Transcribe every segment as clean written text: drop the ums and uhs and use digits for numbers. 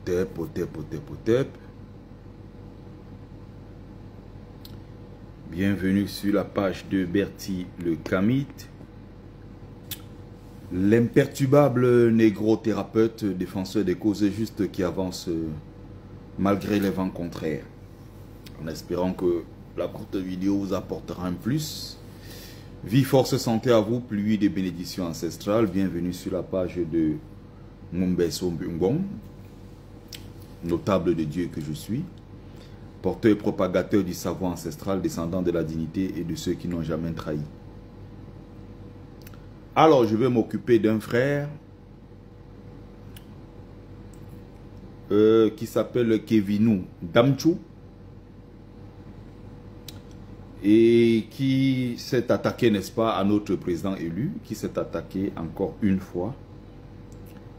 Potep, potep, potep, potep. Bienvenue sur la page de Bertie le Kamit, l'imperturbable négro-thérapeute, défenseur des causes justes qui avance malgré les vents contraires. En espérant que la courte vidéo vous apportera un plus. Vie, force, santé à vous, pluie de bénédictions ancestrales. Bienvenue sur la page de Mumbeso Mbungong, notable de Dieu que je suis, porteur et propagateur du savoir ancestral, descendant de la dignité et de ceux qui n'ont jamais trahi. Alors, je vais m'occuper d'un frère qui s'appelle Kevinou Damchou et qui s'est attaqué, n'est-ce pas, à notre président élu, qui s'est attaqué encore une fois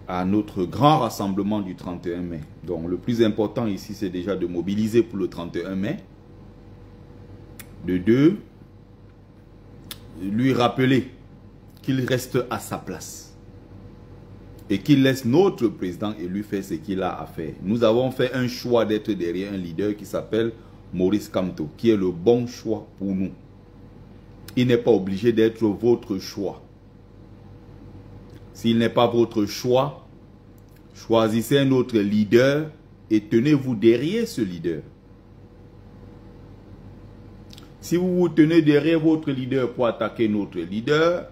à notre grand rassemblement du 31 mai. Donc le plus important ici, c'est déjà de mobiliser pour le 31 mai. De deux, lui rappeler qu'il reste à sa place et qu'il laisse notre président élu faire ce qu'il a à faire. Nous avons fait un choix d'être derrière un leader qui s'appelle Maurice Kamto, qui est le bon choix pour nous. Il n'est pas obligé d'être votre choix. S'il n'est pas votre choix, choisissez un autre leader et tenez-vous derrière ce leader. Si vous vous tenez derrière votre leader pour attaquer notre leader,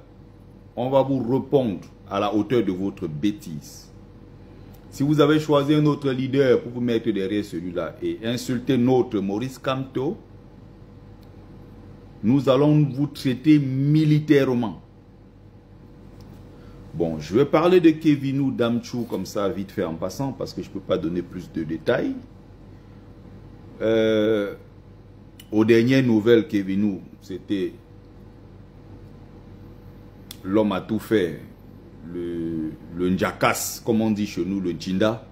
on va vous répondre à la hauteur de votre bêtise. Si vous avez choisi un autre leader pour vous mettre derrière celui-là et insulter notre Maurice Kamto, nous allons vous traiter militairement. Bon, je vais parler de Kevinou Damchou comme ça, vite fait en passant, parce que je ne peux pas donner plus de détails. Aux dernières nouvelles, Kevinou, c'était l'homme à tout faire, le Ndjakas, comme on dit chez nous, le Djinda,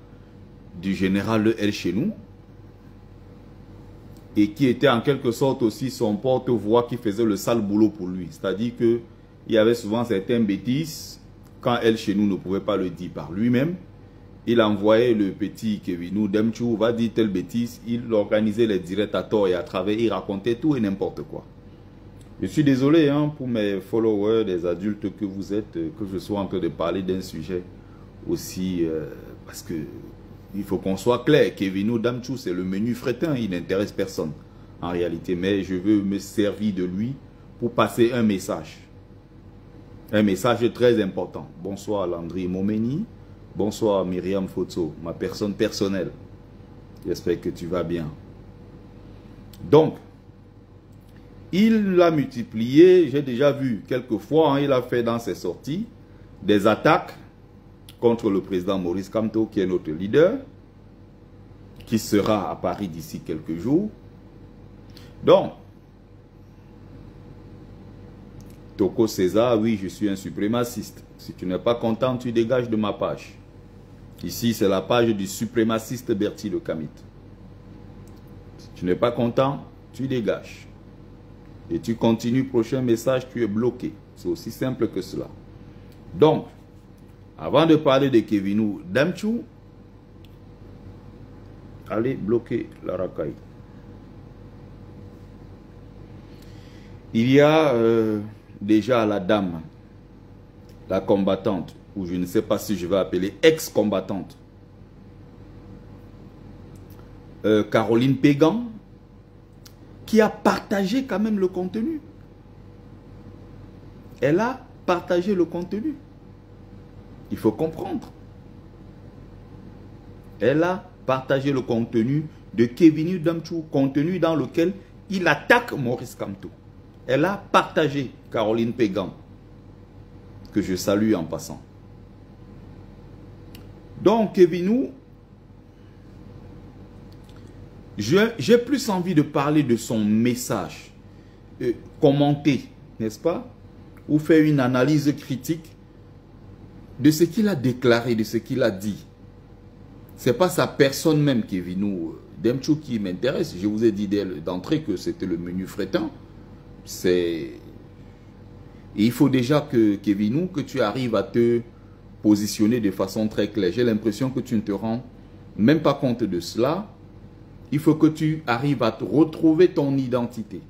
du général El Chenou, et qui était en quelque sorte aussi son porte-voix qui faisait le sale boulot pour lui. C'est-à-dire qu'il y avait souvent certaines bêtises. Quand elle chez nous ne pouvait pas le dire par lui-même, il envoyait le petit Kevinou Damchou, va dire telle bêtise, il organisait les directs à tort et à travers, il racontait tout et n'importe quoi. Je suis désolé pour mes followers, des adultes que vous êtes, que je sois en train de parler d'un sujet aussi, parce que il faut qu'on soit clair, Kevinou Damchou c'est le menu fretin, il n'intéresse personne en réalité, mais je veux me servir de lui pour passer un message. Un message très important. Bonsoir Landry Momeni. Bonsoir Myriam Fotso, ma personne personnelle. J'espère que tu vas bien. Donc, il l'a multiplié. J'ai déjà vu quelques fois, il a fait dans ses sorties des attaques contre le président Maurice Kamto, qui est notre leader, qui sera à Paris d'ici quelques jours. Donc, Toko César, oui, je suis un suprémaciste. Si tu n'es pas content, tu dégages de ma page. Ici, c'est la page du suprémaciste Bertie le Kamit. Si tu n'es pas content, tu dégages. Et tu continues, prochain message, tu es bloqué. C'est aussi simple que cela. Donc, avant de parler de Kevinou Damchou, allez bloquer la racaille. Il y a déjà la dame, la combattante, ou je ne sais pas si je vais appeler ex-combattante, Caroline Pégan, qui a partagé quand même le contenu. Elle a partagé le contenu. Il faut comprendre. Elle a partagé le contenu de Kevinou Damchou, contenu dans lequel il attaque Maurice Kamto. Elle a partagé Caroline Pégan, que je salue en passant. Donc, Kevinou, j'ai plus envie de parler de son message, commenter, n'est-ce pas, ou faire une analyse critique de ce qu'il a déclaré, de ce qu'il a dit. Ce n'est pas sa personne même, Kevinou Damchou, qui m'intéresse. Je vous ai dit d'entrée que c'était le menu fretin. Et il faut déjà que Kevinou, que tu arrives à te positionner de façon très claire. J'ai l'impression que tu ne te rends même pas compte de cela, il faut que tu arrives à te retrouver ton identité.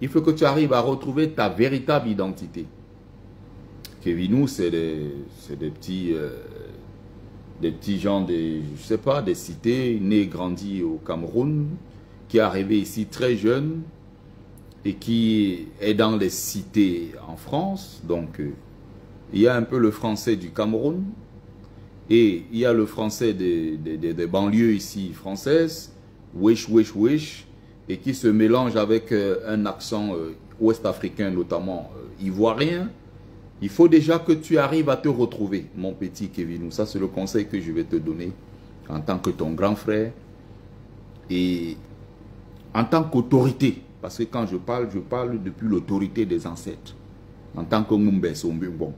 Il faut que tu arrives à retrouver ta véritable identité. Kevinou, c'est des petits gens, je sais pas, des cités, nés et grandis au Cameroun, qui est arrivé ici très jeune et qui est dans les cités en France. Donc, il y a un peu le français du Cameroun et il y a le français des banlieues ici françaises, wesh, wesh, wesh, et qui se mélange avec un accent ouest-africain, notamment ivoirien. Il faut déjà que tu arrives à te retrouver, mon petit Kevinou. Ça, c'est le conseil que je vais te donner en tant que ton grand frère et en tant qu'autorité. Parce que quand je parle depuis l'autorité des ancêtres. En tant que Ngumbe Sombumbon.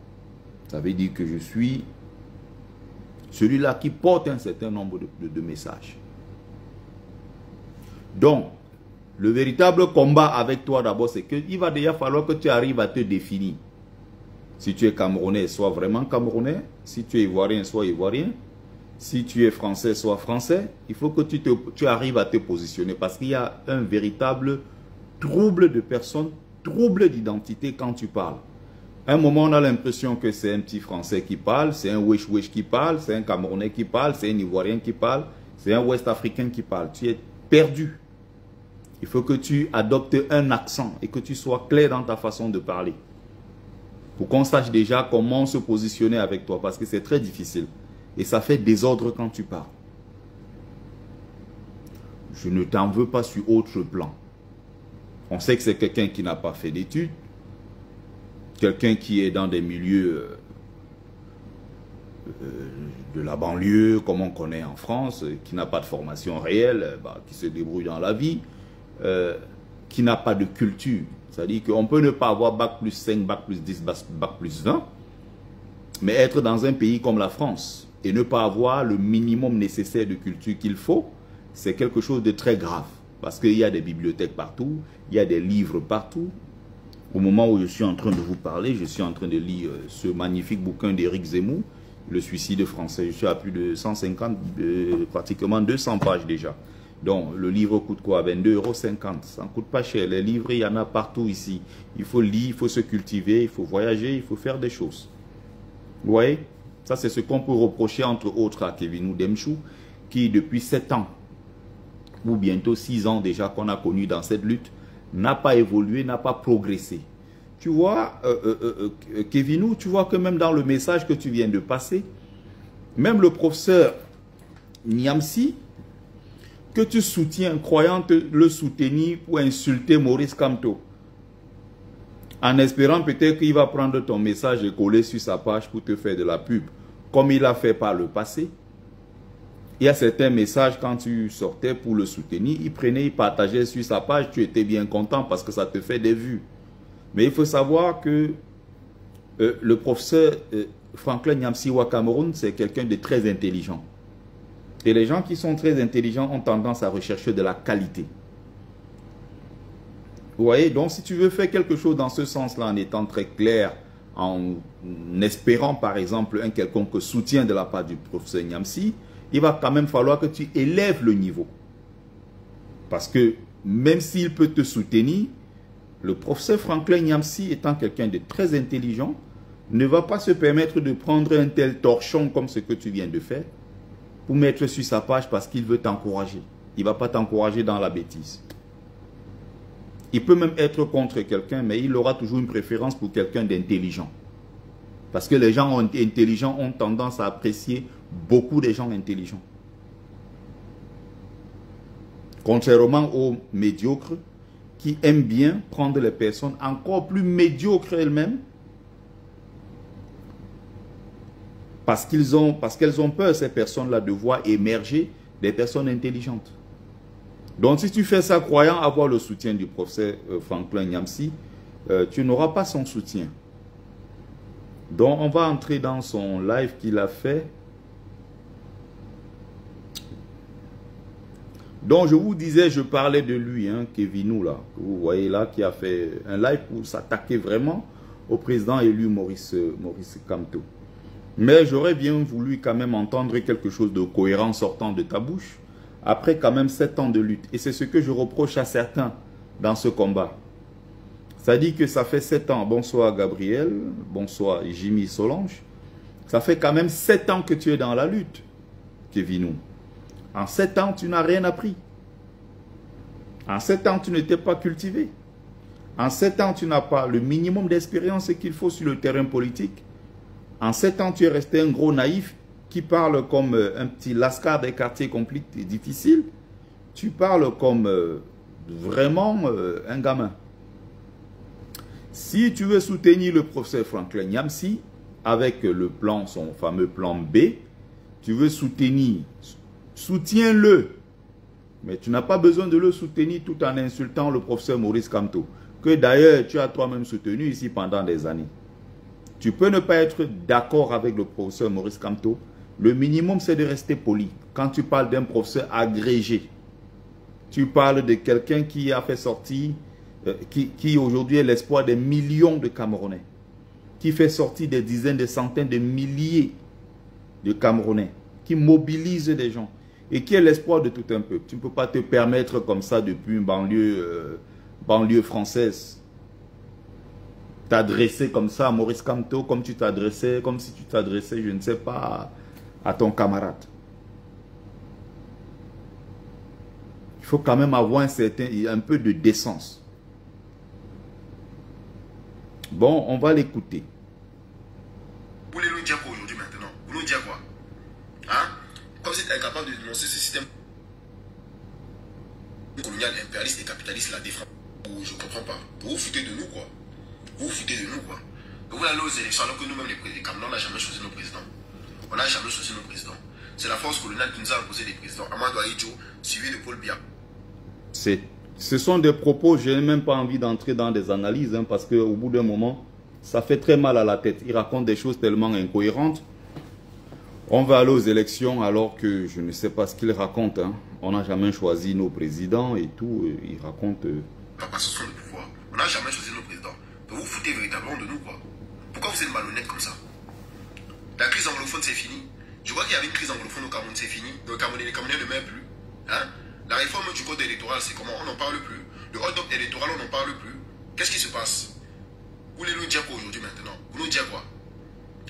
Ça veut dire que je suis celui-là qui porte un certain nombre de messages. Donc, le véritable combat avec toi d'abord, c'est qu'il va déjà falloir que tu arrives à te définir. Si tu es Camerounais, sois vraiment Camerounais. Si tu es Ivoirien, sois Ivoirien. Si tu es Français, sois Français. Il faut que tu arrives à te positionner parce qu'il y a un véritable trouble de personnes, trouble d'identité quand tu parles. À un moment, on a l'impression que c'est un petit Français qui parle, c'est un Wesh-Wesh qui parle, c'est un Camerounais qui parle, c'est un Ivoirien qui parle, c'est un Ouest-Africain qui parle. Tu es perdu. Il faut que tu adoptes un accent et que tu sois clair dans ta façon de parler. Pour qu'on sache déjà comment se positionner avec toi, parce que c'est très difficile. Et ça fait désordre quand tu parles. Je ne t'en veux pas sur autre plan. On sait que c'est quelqu'un qui n'a pas fait d'études, quelqu'un qui est dans des milieux de la banlieue, comme on connaît en France, qui n'a pas de formation réelle, qui se débrouille dans la vie, qui n'a pas de culture. C'est-à-dire qu'on peut ne pas avoir bac plus 5, bac plus 10, bac plus 20, mais être dans un pays comme la France et ne pas avoir le minimum nécessaire de culture qu'il faut, c'est quelque chose de très grave. Parce qu'il y a des bibliothèques partout, il y a des livres partout. Au moment où je suis en train de vous parler, je suis en train de lire ce magnifique bouquin d'Éric Zemmour, Le suicide français. Je suis à plus de 150, pratiquement 200 pages déjà. Donc, le livre coûte quoi? 22,50 €. Ça ne coûte pas cher. Les livres, il y en a partout ici. Il faut lire, il faut se cultiver, il faut voyager, il faut faire des choses. Vous voyez? Ça, c'est ce qu'on peut reprocher, entre autres, à Kevinou Demchou, qui, depuis 7 ans, ou bientôt 6 ans déjà qu'on a connu dans cette lutte, n'a pas évolué, n'a pas progressé. Tu vois, Kevinou, tu vois que même dans le message que tu viens de passer, même le professeur Niamsi, que tu soutiens, croyant le soutenir pour insulter Maurice Kamto, en espérant peut-être qu'il va prendre ton message et coller sur sa page pour te faire de la pub, comme il a fait par le passé. Il y a certains messages, quand tu sortais pour le soutenir, il prenait, il partageait sur sa page, tu étais bien content parce que ça te fait des vues. Mais il faut savoir que le professeur Franklin Niamsi au Cameroun, c'est quelqu'un de très intelligent. Et les gens qui sont très intelligents ont tendance à rechercher de la qualité. Vous voyez, donc si tu veux faire quelque chose dans ce sens-là, en étant très clair, en espérant par exemple un quelconque soutien de la part du professeur Niamsi, il va quand même falloir que tu élèves le niveau. Parce que même s'il peut te soutenir, le professeur Franklin Niamsi étant quelqu'un de très intelligent, ne va pas se permettre de prendre un tel torchon comme ce que tu viens de faire pour mettre sur sa page parce qu'il veut t'encourager. Il ne va pas t'encourager dans la bêtise. Il peut même être contre quelqu'un, mais il aura toujours une préférence pour quelqu'un d'intelligent. Parce que les gens intelligents ont tendance à apprécier beaucoup des gens intelligents. Contrairement aux médiocres qui aiment bien prendre les personnes encore plus médiocres elles-mêmes parce qu'elles ont peur, ces personnes-là, de voir émerger des personnes intelligentes. Donc, si tu fais ça croyant avoir le soutien du professeur Franklin Niamsi, tu n'auras pas son soutien. Donc, on va entrer dans son live qu'il a fait. Donc, je vous disais, je parlais de lui, hein, Kevinou, là, que vous voyez là, qui a fait un live pour s'attaquer vraiment au président élu Maurice Kamto. Mais j'aurais bien voulu quand même entendre quelque chose de cohérent sortant de ta bouche, après quand même 7 ans de lutte. Et c'est ce que je reproche à certains dans ce combat. Ça dit que ça fait 7 ans. Bonsoir Gabriel, bonsoir Jimmy Solange. Ça fait quand même 7 ans que tu es dans la lutte, Kevinou. En 7 ans, tu n'as rien appris. En 7 ans, tu ne t'es pas cultivé. En 7 ans, tu n'as pas le minimum d'expérience qu'il faut sur le terrain politique. En 7 ans, tu es resté un gros naïf qui parle comme un petit lascar des quartiers compliqués et difficiles. Tu parles comme vraiment un gamin. Si tu veux soutenir le professeur Franklin Nyamsi avec le plan, son fameux plan B, tu veux soutenir, soutiens-le. Mais tu n'as pas besoin de le soutenir tout en insultant le professeur Maurice Kamto, que d'ailleurs tu as toi-même soutenu ici pendant des années. Tu peux ne pas être d'accord avec le professeur Maurice Kamto. Le minimum, c'est de rester poli. Quand tu parles d'un professeur agrégé, tu parles de quelqu'un qui a fait sortir, qui aujourd'hui est l'espoir des millions de Camerounais, qui fait sortir des dizaines, des centaines de milliers de Camerounais, qui mobilise des gens et qui est l'espoir de tout un peuple. Tu ne peux pas te permettre comme ça depuis une banlieue française t'adresser comme ça à Maurice Kamto, comme si tu t'adressais, je ne sais pas, à ton camarade. Il faut quand même avoir un peu de décence. Bon, on va l'écouter. Vous voulez nous dire quoi aujourd'hui maintenant? Vous nous dire quoi? Hein? Comme si tu es incapable de dénoncer ce système colonial, impérialiste et capitaliste, la défense. Je ne comprends pas. Vous vous foutez de nous quoi? Vous vous foutez de nous quoi? Vous allez aux élections alors que nous-mêmes les Camerounais, on n'a jamais choisi nos présidents. On n'a jamais choisi nos présidents. C'est la force coloniale qui nous a imposé des présidents. Amadou Ahidjo, suivi de Paul Biya. Ce sont des propos, je n'ai même pas envie d'entrer dans des analyses, hein, parce qu'au bout d'un moment, ça fait très mal à la tête. Il raconte des choses tellement incohérentes. On va aller aux élections alors que je ne sais pas ce qu'il raconte. Hein. On n'a jamais choisi nos présidents et tout. Il raconte... La passation de pouvoir. On n'a jamais choisi nos présidents. Mais vous foutez véritablement de nous quoi? Pourquoi vous êtes malhonnête comme ça? La crise anglophone c'est fini. Je vois qu'il y avait une crise anglophone au Cameroun, c'est fini. Les Camerounais ne m'aiment plus. Hein? La réforme du code électoral, c'est comment? On n'en parle plus. Le hold-up électoral, on n'en parle plus. Qu'est-ce qui se passe? Vous voulez nous dire quoi aujourd'hui maintenant? Vous nous dire quoi?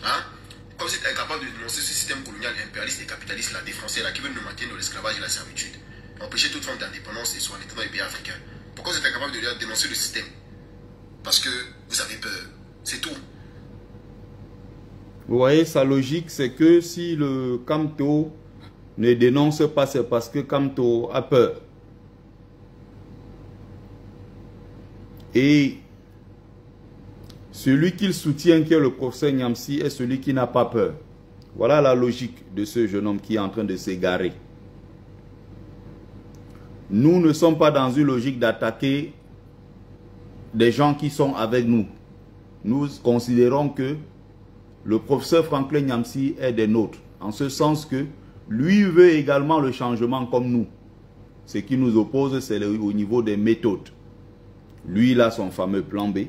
Hein? Comme si tu es incapable de dénoncer ce système colonial, impérialiste et capitaliste, là, des Français là, qui veulent nous maintenir dans l'esclavage et la servitude. Empêcher toute forme d'indépendance et souveraineté dans les pays africains. Pourquoi vous êtes incapable de dénoncer le système? Parce que vous avez peur. C'est tout. Vous voyez, sa logique, c'est que si le Kamto ne dénonce pas, c'est parce que Kamto a peur. Et celui qu'il soutient, qui est le professeur Nyamsi, est celui qui n'a pas peur. Voilà la logique de ce jeune homme qui est en train de s'égarer. Nous ne sommes pas dans une logique d'attaquer des gens qui sont avec nous. Nous considérons que le professeur Franklin Nyamsi est des nôtres. En ce sens que lui veut également le changement comme nous. Ce qui nous oppose, c'est au niveau des méthodes. Lui, il a son fameux plan B.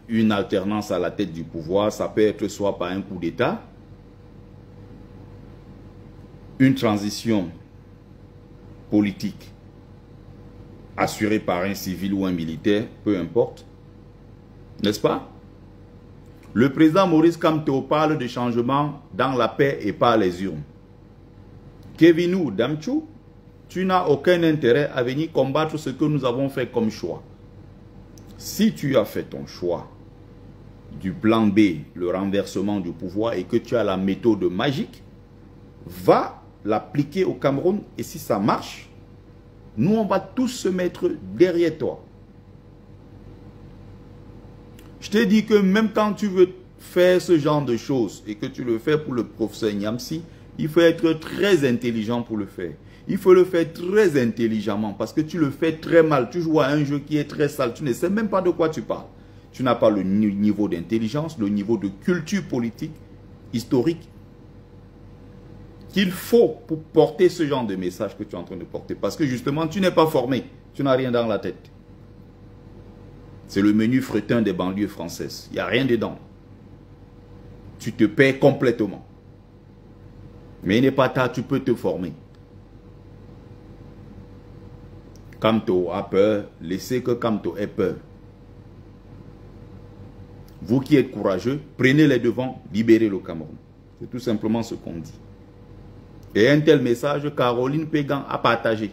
Une alternance à la tête du pouvoir, ça peut être soit par un coup d'État, une transition politique assurée par un civil ou un militaire, peu importe. N'est-ce pas? Le président Maurice Kamto parle de changement dans la paix et par les urnes. Kevinou Damchou, tu n'as aucun intérêt à venir combattre ce que nous avons fait comme choix. Si tu as fait ton choix du plan B, le renversement du pouvoir, et que tu as la méthode magique, va l'appliquer au Cameroun, et si ça marche, nous on va tous se mettre derrière toi. Je t'ai dit que même quand tu veux faire ce genre de choses et que tu le fais pour le professeur Nyamsi, il faut être très intelligent pour le faire. Il faut le faire très intelligemment parce que tu le fais très mal. Tu joues à un jeu qui est très sale. Tu ne sais même pas de quoi tu parles. Tu n'as pas le niveau d'intelligence, le niveau de culture politique, historique qu'il faut pour porter ce genre de message que tu es en train de porter. Parce que justement, tu n'es pas formé. Tu n'as rien dans la tête. C'est le menu fretin des banlieues françaises. Il n'y a rien dedans. Tu te paies complètement. Mais il n'est pas tard, tu peux te former. Kamto a peur, laissez que Kamto ait peur. Vous qui êtes courageux, prenez les devants, libérez le Cameroun. C'est tout simplement ce qu'on dit. Et un tel message, Caroline Pégan a partagé.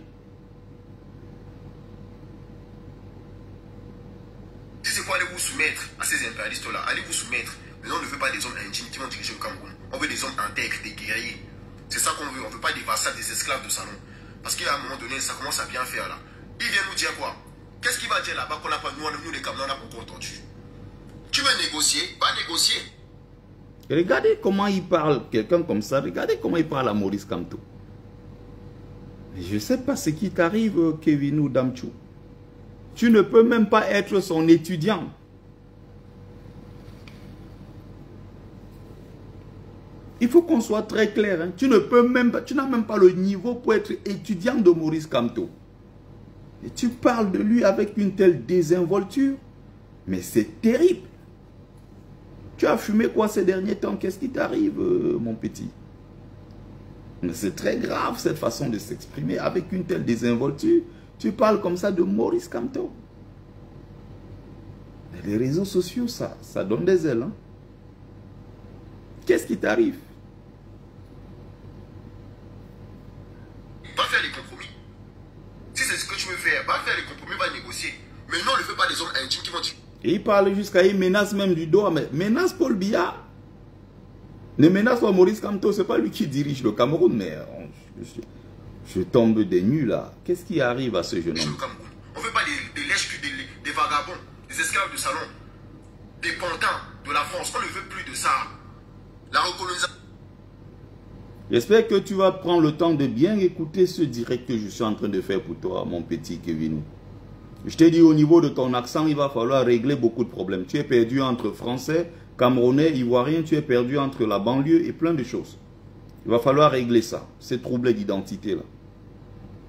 Si c'est pour aller vous soumettre à ces impérialistes-là, allez vous soumettre. Mais on ne veut pas des hommes indignes qui vont diriger le Cameroun. On veut des hommes intègres, des guerriers. C'est ça qu'on veut. On ne veut pas des vassals, des esclaves de salon. Parce qu'à un moment donné, ça commence à bien faire là. Il vient nous dire quoi? Qu'est-ce qu'il va dire là-bas qu'on n'a pas, nous les Camerounais, on n'a pas entendu? Tu veux négocier? Va négocier. Regardez comment il parle, quelqu'un comme ça. Regardez comment il parle à Maurice Kamto. Je ne sais pas ce qui t'arrive, Kevin ou Damchou. Tu ne peux même pas être son étudiant. Il faut qu'on soit très clair. Hein. Tu n'as même pas le niveau pour être étudiant de Maurice Kamto. Et tu parles de lui avec une telle désinvolture. Mais c'est terrible. Tu as fumé quoi ces derniers temps? Qu'est-ce qui t'arrive, mon petit? C'est très grave cette façon de s'exprimer avec une telle désinvolture. Tu parles comme ça de Maurice Kamto. Les réseaux sociaux, ça donne des ailes. Hein? Qu'est-ce qui t'arrive? Va faire les compromis. Si c'est ce que tu veux faire, va faire les compromis, va négocier. Mais non, ne fais pas des hommes intimes qui vont dire. Et il parle jusqu'à, il menace même du doigt, mais menace Paul Biya. Ne menace pas Maurice Kamto, c'est pas lui qui dirige le Cameroun, mais je tombe des nues là. Qu'est-ce qui arrive à ce jeune homme? On ne veut pas des lèches, des vagabonds, des esclaves de salon, des pantins de la France. On ne veut plus de ça. La recolonisation. J'espère que tu vas prendre le temps de bien écouter ce direct que je suis en train de faire pour toi, mon petit Kevin. Je t'ai dit, au niveau de ton accent, il va falloir régler beaucoup de problèmes. Tu es perdu entre Français, Camerounais, Ivoiriens, tu es perdu entre la banlieue et plein de choses. Il va falloir régler ça, ces troubles d'identité là.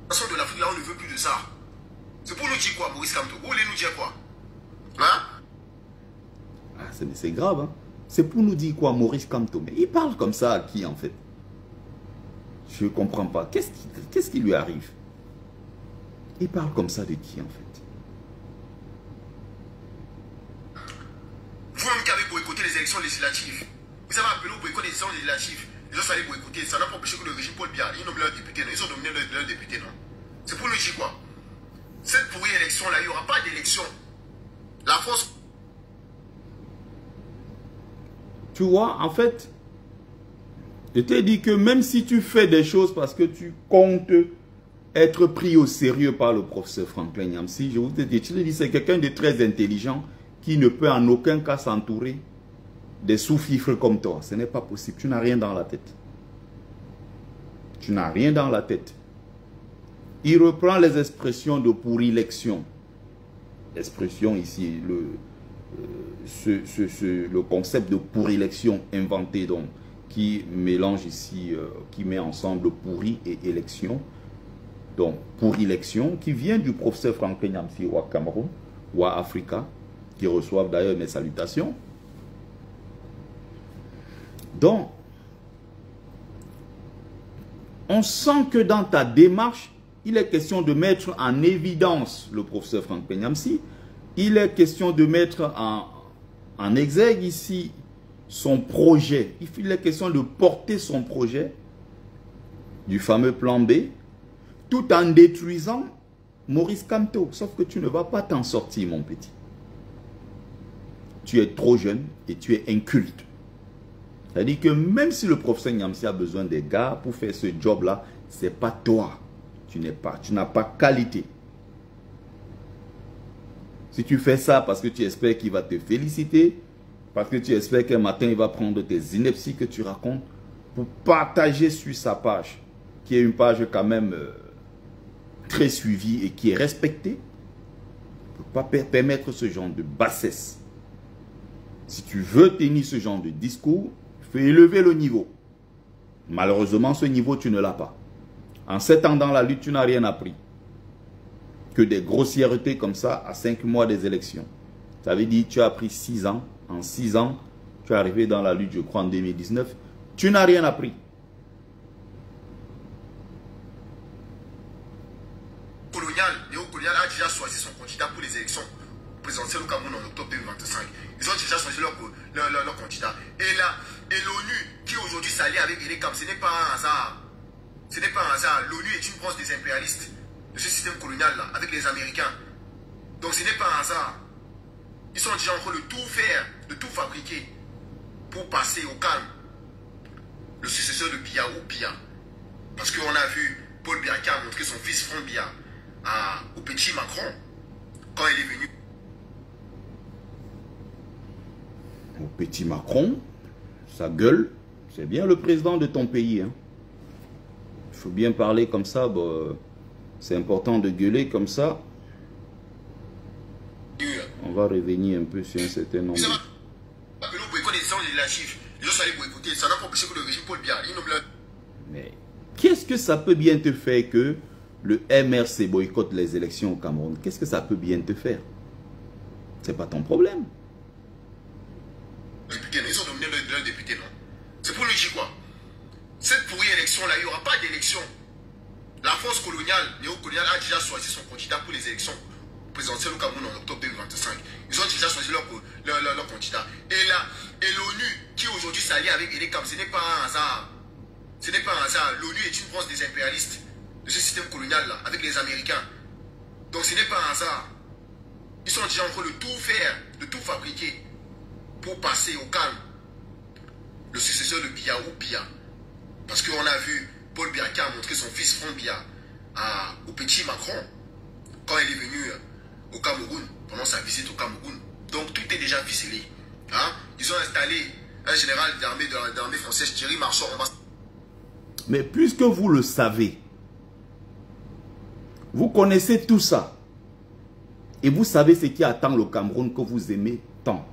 De l'Afrique là, on ne veut plus de ça. C'est pour nous dire quoi, Maurice Kamto? Vous voulez nous dire quoi? Hein? Ah, c'est grave, hein. C'est pour nous dire quoi, Maurice Kamto? Mais il parle comme ça à qui en fait? Je ne comprends pas. Qu'est-ce qui lui arrive? Il parle comme ça de qui en fait? Vous-même qui avez boycotté les élections législatives, vous avez appelé au boycott des élections législatives. Les gens allaient boycotter, ça n'a pas empêché que le régime Paul Biya, ils nomment leurs députés, ils ont nommé leurs députés, non? C'est pour nous dire quoi? Cette pourrie élection-là, il n'y aura pas d'élection. La France... Tu vois, en fait, je t'ai dit que même si tu fais des choses parce que tu comptes être pris au sérieux par le professeur Franklin Nyamsi, je vous ai dit, c'est quelqu'un de très intelligent qui ne peut en aucun cas s'entourer des sous-fifres comme toi. Ce n'est pas possible. Tu n'as rien dans la tête. Tu n'as rien dans la tête. Il reprend les expressions de pourrilection. L'expression ici, le concept de pourrilection inventé, donc, qui mélange ici, qui met ensemble pourri et élection. Donc, pourrilection, qui vient du professeur Franklin Nyamsi ou à Cameroun, ou à Africa, qui reçoivent d'ailleurs mes salutations. Donc, on sent que dans ta démarche, il est question de mettre en évidence le professeur Franklin Nyamsi. Il est question de mettre en exergue ici son projet. Il est question de porter son projet du fameux plan B, tout en détruisant Maurice Kamto. Sauf que tu ne vas pas t'en sortir, mon petit. Tu es trop jeune et tu es inculte. C'est-à-dire que même si le professeur Nyamsi a besoin des gars pour faire ce job-là, ce n'est pas toi. Tu n'as pas qualité. Si tu fais ça parce que tu espères qu'il va te féliciter, parce que tu espères qu'un matin il va prendre tes inepties que tu racontes pour partager sur sa page, qui est une page quand même très suivie et qui est respectée, ne peut pas permettre ce genre de bassesse. Si tu veux tenir ce genre de discours, il faut élever le niveau. Malheureusement, ce niveau, tu ne l'as pas. En 7 ans dans la lutte, tu n'as rien appris. Que des grossièretés comme ça à 5 mois des élections. Ça veut dire que tu as pris 6 ans. En 6 ans, tu es arrivé dans la lutte, je crois, en 2019. Tu n'as rien appris. Néocolonial a déjà choisi son candidat pour les élections présidentielles au Cameroun en octobre 2025. Ils ont déjà choisi leur candidat. Et l'ONU, qui aujourd'hui s'allie avec Elecam, ce n'est pas un hasard. Ce n'est pas un hasard. L'ONU est une branche des impérialistes de ce système colonial-là, avec les Américains. Donc ce n'est pas un hasard. Ils sont déjà en train de tout faire, de tout fabriquer pour passer au calme le successeur de Biya ou Biya. Parce qu'on a vu Paul Biya qui a montré son fils Franck Biya au petit Macron quand il est venu. Au petit Macron, sa gueule, c'est bien le président de ton pays. Hein. Il faut bien parler comme ça. Bah, c'est important de gueuler comme ça. On va revenir un peu sur un certain nombre. Mais qu'est-ce que ça peut bien te faire que le MRC boycotte les élections au Cameroun? Qu'est-ce que ça peut bien te faire? C'est pas ton problème. Ils ont nominé leur député, non? C'est pour lui dire quoi? Cette pourrie élection-là, il n'y aura pas d'élection. La force coloniale, néocoloniale, a déjà choisi son candidat pour les élections présidentielles au Cameroun en octobre 2025. Ils ont déjà choisi leur candidat. Et l'ONU, qui aujourd'hui s'allie avec Elecam, ce n'est pas un hasard. Ce n'est pas un hasard. L'ONU est une branche des impérialistes de ce système colonial-là, avec les Américains. Donc ce n'est pas un hasard. Ils sont déjà en train de tout faire, de tout fabriquer pour passer au calme le successeur de Biya ou Biya. Parce qu'on a vu Paul Biya qui a montré son fils Franck Biya au petit Macron quand il est venu au Cameroun, pendant sa visite au Cameroun. Donc tout est déjà ficelé. Hein? Ils ont installé un général de l'armée française, Thierry Marchand. Mais puisque vous le savez, vous connaissez tout ça, et vous savez ce qui attend le Cameroun que vous aimez tant.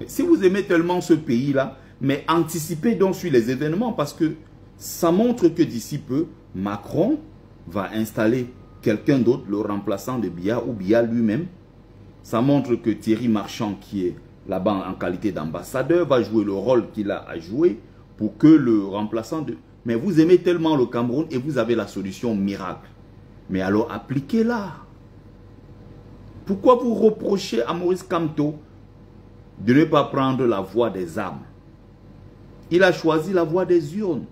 Si vous aimez tellement ce pays-là, mais anticipez donc sur les événements, parce que ça montre que d'ici peu, Macron va installer quelqu'un d'autre, le remplaçant de Biya ou Biya lui-même. Ça montre que Thierry Marchand, qui est là-bas en qualité d'ambassadeur, va jouer le rôle qu'il a à jouer pour que le remplaçant de... Mais vous aimez tellement le Cameroun et vous avez la solution miracle. Mais alors appliquez-la. Pourquoi vous reprochez à Maurice Kamto de ne pas prendre la voie des armes? Il a choisi la voie des urnes.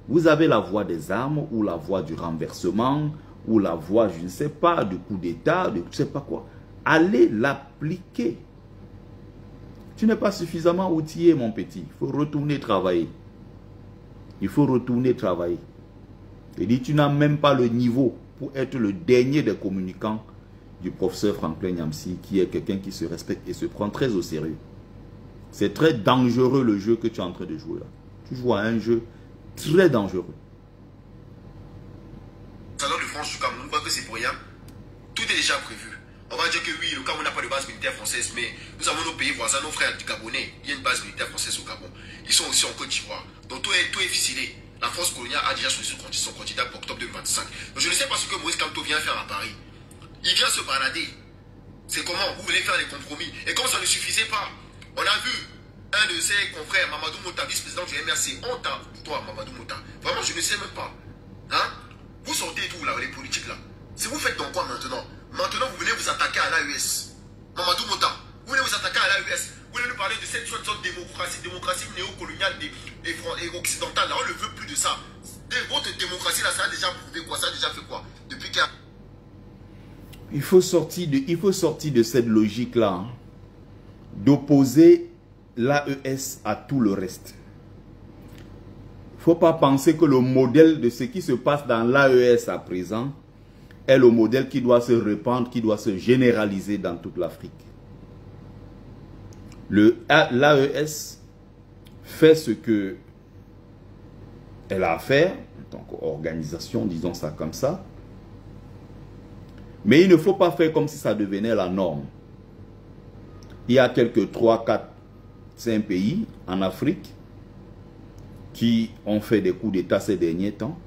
Vous avez la voie des armes ou la voie du renversement ou la voie, je ne sais pas, du coup d'État, de je ne sais pas quoi. Allez l'appliquer. Tu n'es pas suffisamment outillé, mon petit. Il faut retourner travailler. Il faut retourner travailler. Il dit, tu n'as même pas le niveau pour être le dernier des communicants du professeur Franklin Nyamsi, qui est quelqu'un qui se respecte et se prend très au sérieux. C'est très dangereux le jeu que tu es en train de jouer là. Tu joues à un jeu très dangereux. Salon de France du Cameroun, quoi que c'est pour rien, tout est déjà prévu. On va dire que oui, le Cameroun n'a pas de base militaire française, mais nous avons nos pays voisins, nos frères du Gabonais. Il y a une base militaire française au Gabon. Ils sont aussi en Côte d'Ivoire. Donc tout est ficelé. La France coloniale a déjà choisi son candidat pour octobre 2025. Donc je ne sais pas ce que Maurice Kamto vient faire à Paris. Il vient se balader. C'est comment vous voulez faire les compromis. Et comme ça ne suffisait pas, on a vu un de ses confrères, Mamadou Mota, vice-président du MRC. Honte à toi, Mamadou Mota. Vraiment, je ne sais même pas. Hein? Vous sortez tout là, les politiques là. Si vous faites donc quoi maintenant? Maintenant, vous venez vous attaquer à l'AES. Mamadou Mota, vous venez vous attaquer à l'AES. Vous voulez nous parler de cette sorte de démocratie néocoloniale et occidentale. Là, on ne veut plus de ça. Votre démocratie là, ça a déjà prouvé quoi? Ça a déjà fait quoi? Depuis qu'il y a... Il faut sortir de cette logique-là, hein, d'opposer l'AES à tout le reste. Il ne faut pas penser que le modèle de ce qui se passe dans l'AES à présent est le modèle qui doit se répandre, qui doit se généraliser dans toute l'Afrique. L'AES fait ce que elle a à faire, en tant qu'organisation, disons ça comme ça. Mais il ne faut pas faire comme si ça devenait la norme. Il y a quelques 3, 4, 5 pays en Afrique qui ont fait des coups d'État ces derniers temps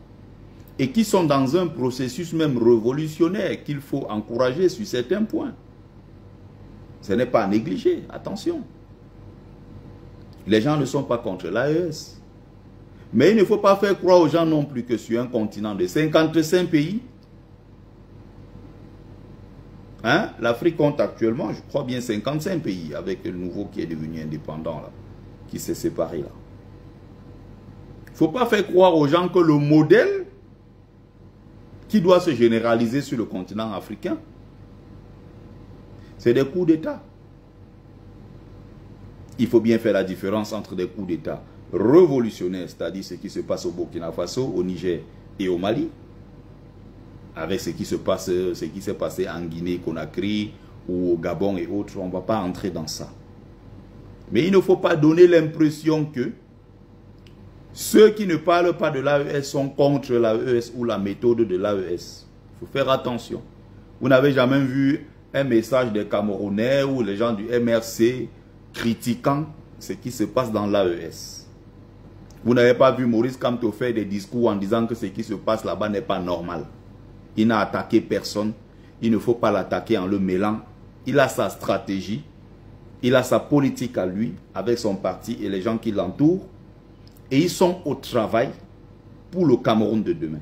et qui sont dans un processus même révolutionnaire qu'il faut encourager sur certains points. Ce n'est pas à négliger, attention. Les gens ne sont pas contre l'AES. Mais il ne faut pas faire croire aux gens non plus que sur un continent de 55 pays, hein, l'Afrique compte actuellement, je crois bien 55 pays, avec le nouveau qui est devenu indépendant, là, qui s'est séparé là. Il ne faut pas faire croire aux gens que le modèle qui doit se généraliser sur le continent africain, c'est des coups d'État. Il faut bien faire la différence entre des coups d'État révolutionnaires, c'est-à-dire ce qui se passe au Burkina Faso, au Niger et au Mali, avec ce qui s'est passé en Guinée, Conakry ou au Gabon et autres. On ne va pas entrer dans ça. Mais il ne faut pas donner l'impression que ceux qui ne parlent pas de l'AES sont contre l'AES ou la méthode de l'AES. Il faut faire attention. Vous n'avez jamais vu un message des Camerounais ou les gens du MRC critiquant ce qui se passe dans l'AES. Vous n'avez pas vu Maurice Kamto faire des discours en disant que ce qui se passe là-bas n'est pas normal. Il n'a attaqué personne. Il ne faut pas l'attaquer en le mêlant. Il a sa stratégie. Il a sa politique à lui, avec son parti et les gens qui l'entourent. Et ils sont au travail pour le Cameroun de demain.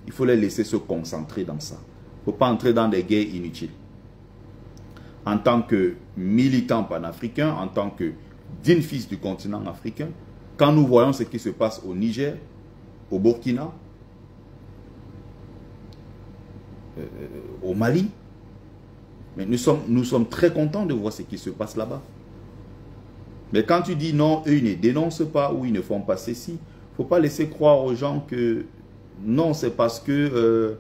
Il faut les laisser se concentrer dans ça. Il ne faut pas entrer dans des guerres inutiles. En tant que militant panafricain, en tant que digne fils du continent africain, quand nous voyons ce qui se passe au Niger, au Burkina, au Mali, mais nous sommes très contents de voir ce qui se passe là-bas. Mais quand tu dis non, eux ils ne dénoncent pas ou ils ne font pas ceci, il ne faut pas laisser croire aux gens que non, c'est parce que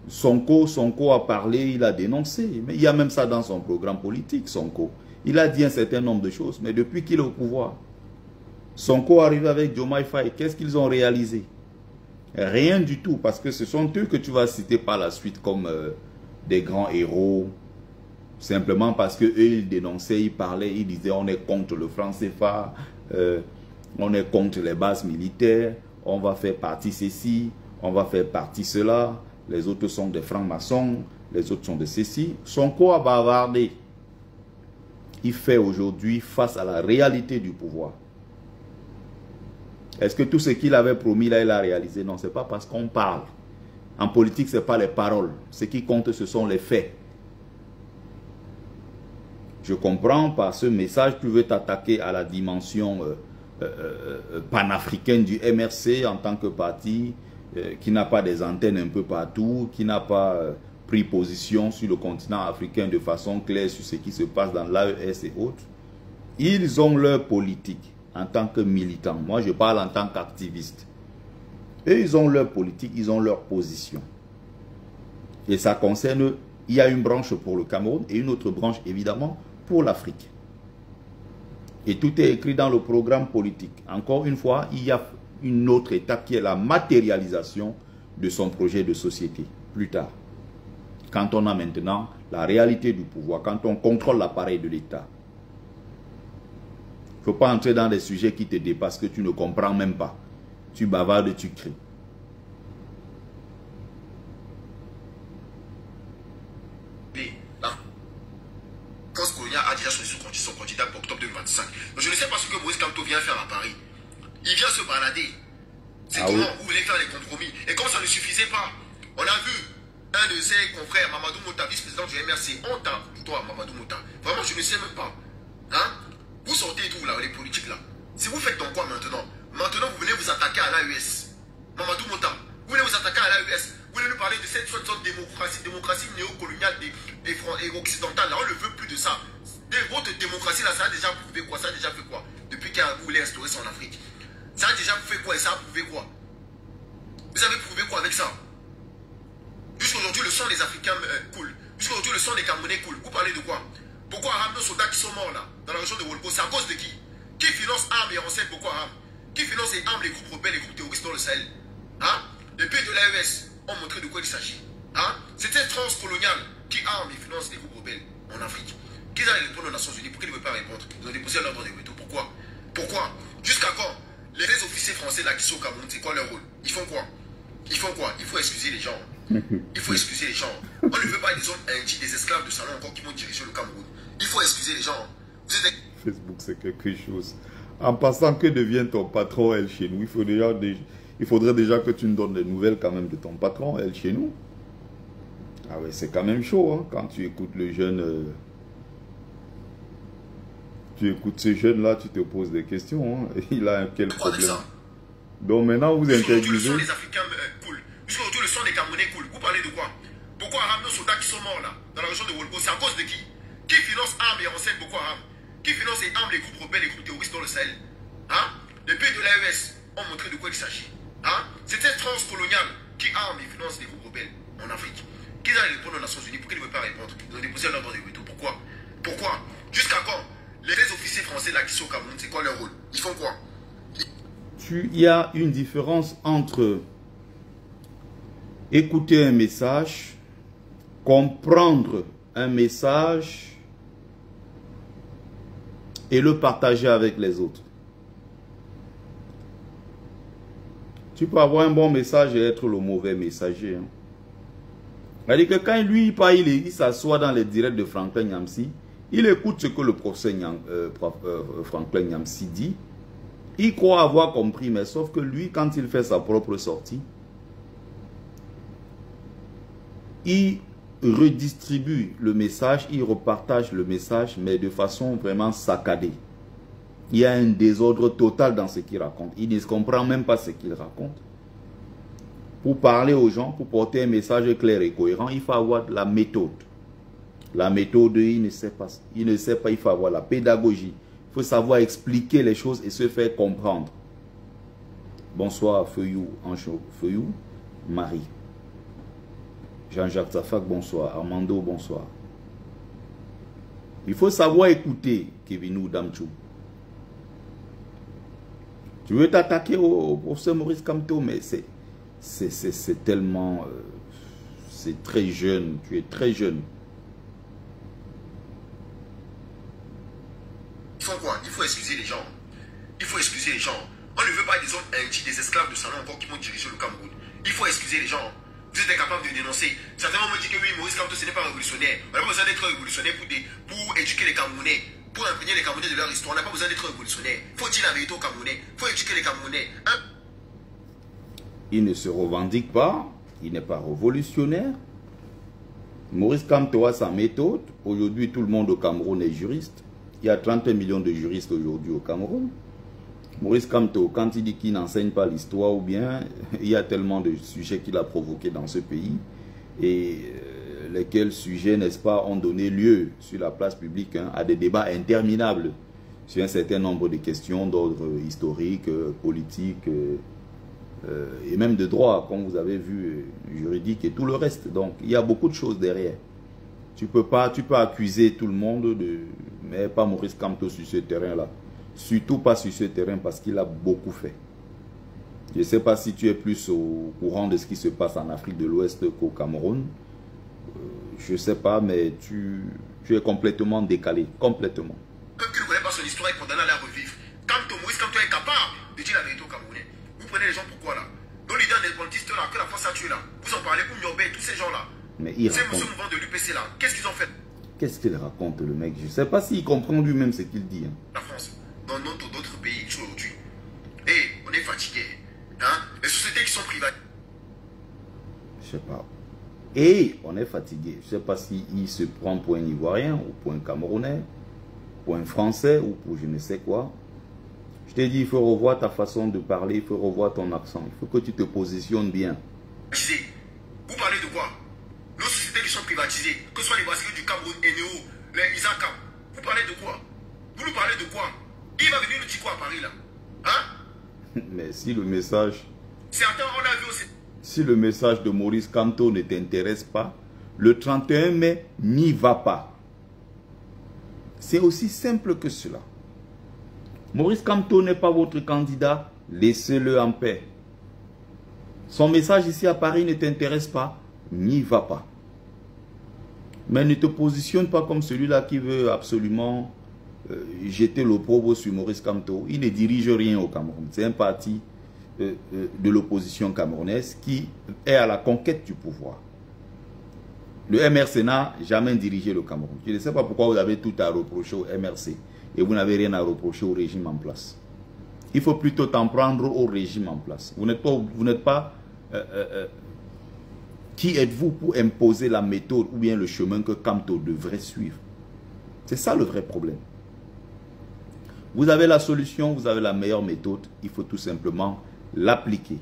Sonko a parlé, il a dénoncé. Mais il y a même ça dans son programme politique, Sonko. Il a dit un certain nombre de choses, mais depuis qu'il est au pouvoir, Sonko arrivé avec Diomaye Faye, qu'est-ce qu'ils ont réalisé? Rien du tout, parce que ce sont eux que tu vas citer par la suite comme des grands héros, simplement parce qu'eux ils dénonçaient, ils parlaient, ils disaient on est contre le franc CFA, on est contre les bases militaires, on va faire partie ceci, on va faire partie cela, les autres sont des francs-maçons, les autres sont de ceci. Sonko a bavardé. Il fait aujourd'hui face à la réalité du pouvoir. Est-ce que tout ce qu'il avait promis là, il a réalisé? Non, ce n'est pas parce qu'on parle. En politique, ce n'est pas les paroles. Ce qui compte, ce sont les faits. Je comprends par ce message, tu veux t'attaquer à la dimension panafricaine du MRC en tant que parti qui n'a pas des antennes un peu partout, qui n'a pas pris position sur le continent africain de façon claire sur ce qui se passe dans l'AES et autres. Ils ont leur politique en tant que militants. Moi, je parle en tant qu'activiste. Eux, ils ont leur politique, ils ont leur position. Et ça concerne, il y a une branche pour le Cameroun et une autre branche, évidemment, pour l'Afrique. Et tout est écrit dans le programme politique. Encore une fois, il y a une autre étape qui est la matérialisation de son projet de société, plus tard. Quand on a maintenant la réalité du pouvoir, quand on contrôle l'appareil de l'État. Il ne faut pas entrer dans des sujets qui te dépassent, que tu ne comprends même pas. Tu bavardes, tu cries. Quand Colonia a déjà choisi son candidat pour octobre 2025. Donc je ne sais pas ce que Maurice Kamto vient faire à Paris. Il vient se balader. C'est comment vous voulez faire les compromis. Et comme ça ne suffisait pas, on a vu un de ses confrères, Mamadou Mouta, vice-président du MRC, honte pour toi, Mamadou Mouta. Vraiment, je ne sais même pas. Hein? Vous sortez d'où là, les politiques là? Si vous faites dans quoi maintenant? Maintenant, vous venez vous attaquer à l'AES. Mamadou Mouta, vous venez vous attaquer à l'AES. Vous venez nous parler de cette sorte de démocratie néocoloniale et occidentale. Là, on ne veut plus de ça. Votre démocratie là, ça a déjà prouvé quoi? Ça a déjà fait quoi? Depuis que vous voulez instaurer ça en Afrique. Ça a déjà fait quoi et ça a prouvé quoi? Vous avez prouvé quoi avec ça? Jusqu'aujourd'hui, le sang des Africains coule. Jusqu'aujourd'hui, le sang des Camerounais coule. Vous parlez de quoi? Boko Haram, nos soldats qui sont morts là, dans la région de Wolbo, c'est à cause de qui? Qui finance armes et renseigne Boko Haram? Qui finance et arme les groupes rebelles, les groupes terroristes dans le Sahel? Hein? Les pays de l'AES ont montré de quoi il s'agit. Hein? C'était transcolonial qui arme et finance les groupes rebelles en Afrique. Qu'ils allaient répondre aux Nations Unies, pourquoi ils ne veulent pas répondre? Ils ont déposé l'ordre de veto. Pourquoi? Pourquoi? Jusqu'à quand? Les officiers français là qui sont au Cameroun, c'est quoi leur rôle? Ils font quoi? Ils font quoi? Il faut excuser les gens. Il faut excuser les gens. On ne veut pas des hommes indignes, des esclaves de salon encore qui vont diriger le Cameroun. Il faut excuser les gens. Facebook, c'est quelque chose. En passant, que devient ton patron, elle, chez nous? Il faudrait déjà que tu nous donnes des nouvelles quand même de ton patron, elle, chez nous. Ah ouais, c'est quand même chaud, hein, quand tu écoutes le jeune... tu écoutes ce jeune-là, tu te poses des questions. Hein. Il a quel problème? Donc maintenant, vous interviewez... Le son des Africains cool. Jusqu'aujourd'hui, le son des Camerounais cool. Vous parlez de quoi? Boko Haram, nos soldats qui sont morts là, dans la région de Wolbo, c'est à cause de qui? Qui finance armes et renseigne Boko Haram? Qui finance et arme les groupes rebelles, les groupes terroristes dans le Sahel? Hein? Les pays de l'AES ont montré de quoi il s'agit. Hein? C'est cette France coloniale qui arme et finance les groupes rebelles en Afrique. Qu'ils allaient répondre aux Nations Unies, pour qu'ils ne veulent pas répondre. Ils ont déposé leur ordre de veto. Pourquoi? Pourquoi? Jusqu'à quand? Les officiers français là qui sont au Cameroun, c'est quoi leur rôle? Ils font quoi? Il y a une différence entre écouter un message, comprendre un message et le partager avec les autres. Tu peux avoir un bon message et être le mauvais messager. Hein. C'est-à-dire que quand lui il s'assoit dans les directs de Franklin Nyamsi, il écoute ce que le professeur Franklin Nyamsi dit. Il croit avoir compris, mais sauf que lui, quand il fait sa propre sortie, il redistribue le message, il repartage le message, mais de façon vraiment saccadée. Il y a un désordre total dans ce qu'il raconte. Il ne comprend même pas ce qu'il raconte. Pour parler aux gens, pour porter un message clair et cohérent, il faut avoir de la méthode. La méthode, il ne sait pas, il faut avoir la pédagogie. Il faut savoir expliquer les choses et se faire comprendre. Bonsoir Feuillou, Ancho, Feuillou, Marie. Jean-Jacques Tafak, bonsoir. Armando, bonsoir. Il faut savoir écouter Kevinou Damchou. Tu veux t'attaquer au professeur Maurice Kamto, mais c'est tellement... c'est très jeune, tu es très jeune. Il faut quoi? Il faut excuser les gens. Il faut excuser les gens. On ne veut pas des hommes indignes, des esclaves de salon encore qui vont diriger le Cameroun. Il faut excuser les gens. Vous êtes incapable de dénoncer. Certains me disent que oui, Maurice Kamto, ce n'est pas révolutionnaire. On n'a pas besoin d'être révolutionnaire pour éduquer les Camerounais, pour imprégner les Camerounais de leur histoire. On n'a pas besoin d'être révolutionnaire. Faut dire la vérité aux Camerounais. Faut éduquer les Camerounais. Hein? Il ne se revendique pas. Il n'est pas révolutionnaire. Maurice Kamto a sa méthode. Aujourd'hui, tout le monde au Cameroun est juriste. Il y a 31 millions de juristes aujourd'hui au Cameroun. Maurice Kamto, quand il dit qu'il n'enseigne pas l'histoire, ou bien il y a tellement de sujets qu'il a provoqués dans ce pays, et lesquels sujets, n'est-ce pas, ont donné lieu sur la place publique à des débats interminables sur un certain nombre de questions d'ordre historique, politique, et même de droit, comme vous avez vu, juridique et tout le reste. Donc, il y a beaucoup de choses derrière. Tu peux accuser tout le monde, mais pas Maurice Kamto sur ce terrain-là. Surtout pas sur ce terrain parce qu'il a beaucoup fait. Je ne sais pas si tu es plus au courant de ce qui se passe en Afrique de l'Ouest qu'au Cameroun. Je ne sais pas, mais tu es complètement décalé. Complètement. Comme qui ne connaît pas son histoire est condamné à la revivre. Maurice Kamto est capable de dire la vérité aux Camerounais. Vous prenez les gens pourquoi là? Nos leaders indépendantistes là, que la France a tué là. Vous en parlez pour Nyobé, tous ces gens là. Mais il ces raconte... monsieur mouvants de l'UPC là, qu'est-ce qu'ils ont fait? Qu'est-ce qu'il raconte le mec? Je ne sais pas s'il comprend lui-même ce qu'il dit. Hein. La France, dans d'autres pays aujourd'hui. Et on est fatigué. Hein? Les sociétés qui sont privatisées. Je sais pas. Et on est fatigué. Je ne sais pas s'il se prend pour un Ivoirien ou pour un Camerounais, pour un Français ou pour je ne sais quoi. Je t'ai dit, il faut revoir ta façon de parler, il faut revoir ton accent. Il faut que tu te positionnes bien. Vous parlez de quoi? Nos sociétés qui sont privatisées, que ce soit les brasseries du Cameroun, Eneo, les Isaka. Vous parlez de quoi? Vous nous parlez de quoi? Il va venir nous dire quoi à Paris là? Hein? Mais si le message... Certains, on a vu aussi... Si le message de Maurice Kamto ne t'intéresse pas, le 31 mai, n'y va pas. C'est aussi simple que cela. Maurice Kamto n'est pas votre candidat, laissez-le en paix. Son message ici à Paris ne t'intéresse pas, n'y va pas. Mais ne te positionne pas comme celui-là qui veut absolument jeter l'opprobre sur Maurice Kamto. Il ne dirige rien au Cameroun. C'est un parti de l'opposition camerounaise qui est à la conquête du pouvoir. Le MRC n'a jamais dirigé le Cameroun. Je ne sais pas pourquoi vous avez tout à reprocher au MRC et vous n'avez rien à reprocher au régime en place. Il faut plutôt t'en prendre au régime en place. Vous n'êtes pas qui êtes-vous pour imposer la méthode ou bien le chemin que Kamto devrait suivre? C'est ça le vrai problème. Vous avez la solution, vous avez la meilleure méthode, il faut tout simplement l'appliquer.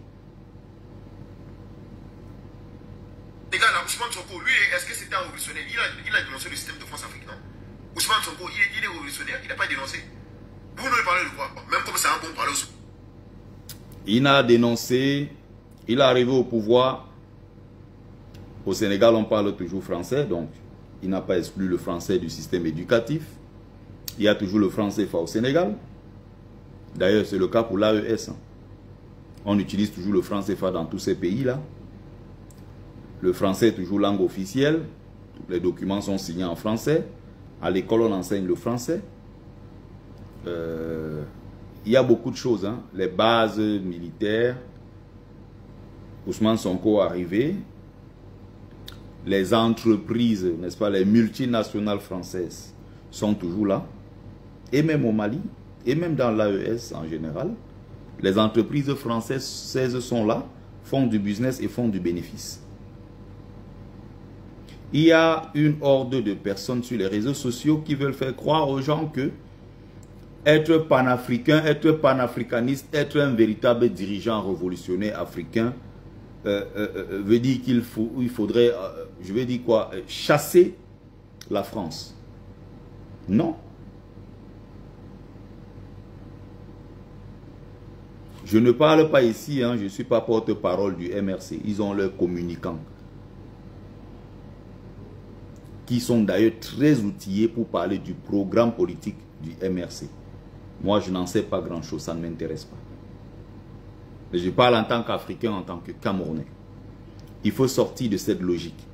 Les gars, là, Ousmane Sonko, lui, est-ce que c'était un révolutionnaire? Il a dénoncé le système de France-Afrique, non? Ousmane Sonko, il est révolutionnaire, il n'a pas dénoncé. Vous nous parlez de quoi? Même comme c'est un bon parler aussi. Il n'a dénoncé, il est arrivé au pouvoir. Au Sénégal, on parle toujours français, donc il n'a pas exclu le français du système éducatif. Il y a toujours le franc CFA au Sénégal. D'ailleurs, c'est le cas pour l'AES. On utilise toujours le franc CFA dans tous ces pays-là. Le français est toujours langue officielle. Tous les documents sont signés en français. À l'école, on enseigne le français. Il y a beaucoup de choses. Les bases militaires. Ousmane Sonko est arrivé. Les entreprises, n'est-ce pas, les multinationales françaises sont toujours là. Et même au Mali, et même dans l'AES en général, les entreprises françaises sont là, font du business et font du bénéfice. Il y a une horde de personnes sur les réseaux sociaux qui veulent faire croire aux gens que être panafricain, être panafricaniste, être un véritable dirigeant révolutionnaire africain veut dire qu'il faudrait, je veux dire quoi, chasser la France. Non. Je ne parle pas ici, je ne suis pas porte-parole du MRC. Ils ont leurs communicants. Qui sont d'ailleurs très outillés pour parler du programme politique du MRC. Moi, je n'en sais pas grand-chose, ça ne m'intéresse pas. Mais je parle en tant qu'Africain, en tant que Camerounais. Il faut sortir de cette logique.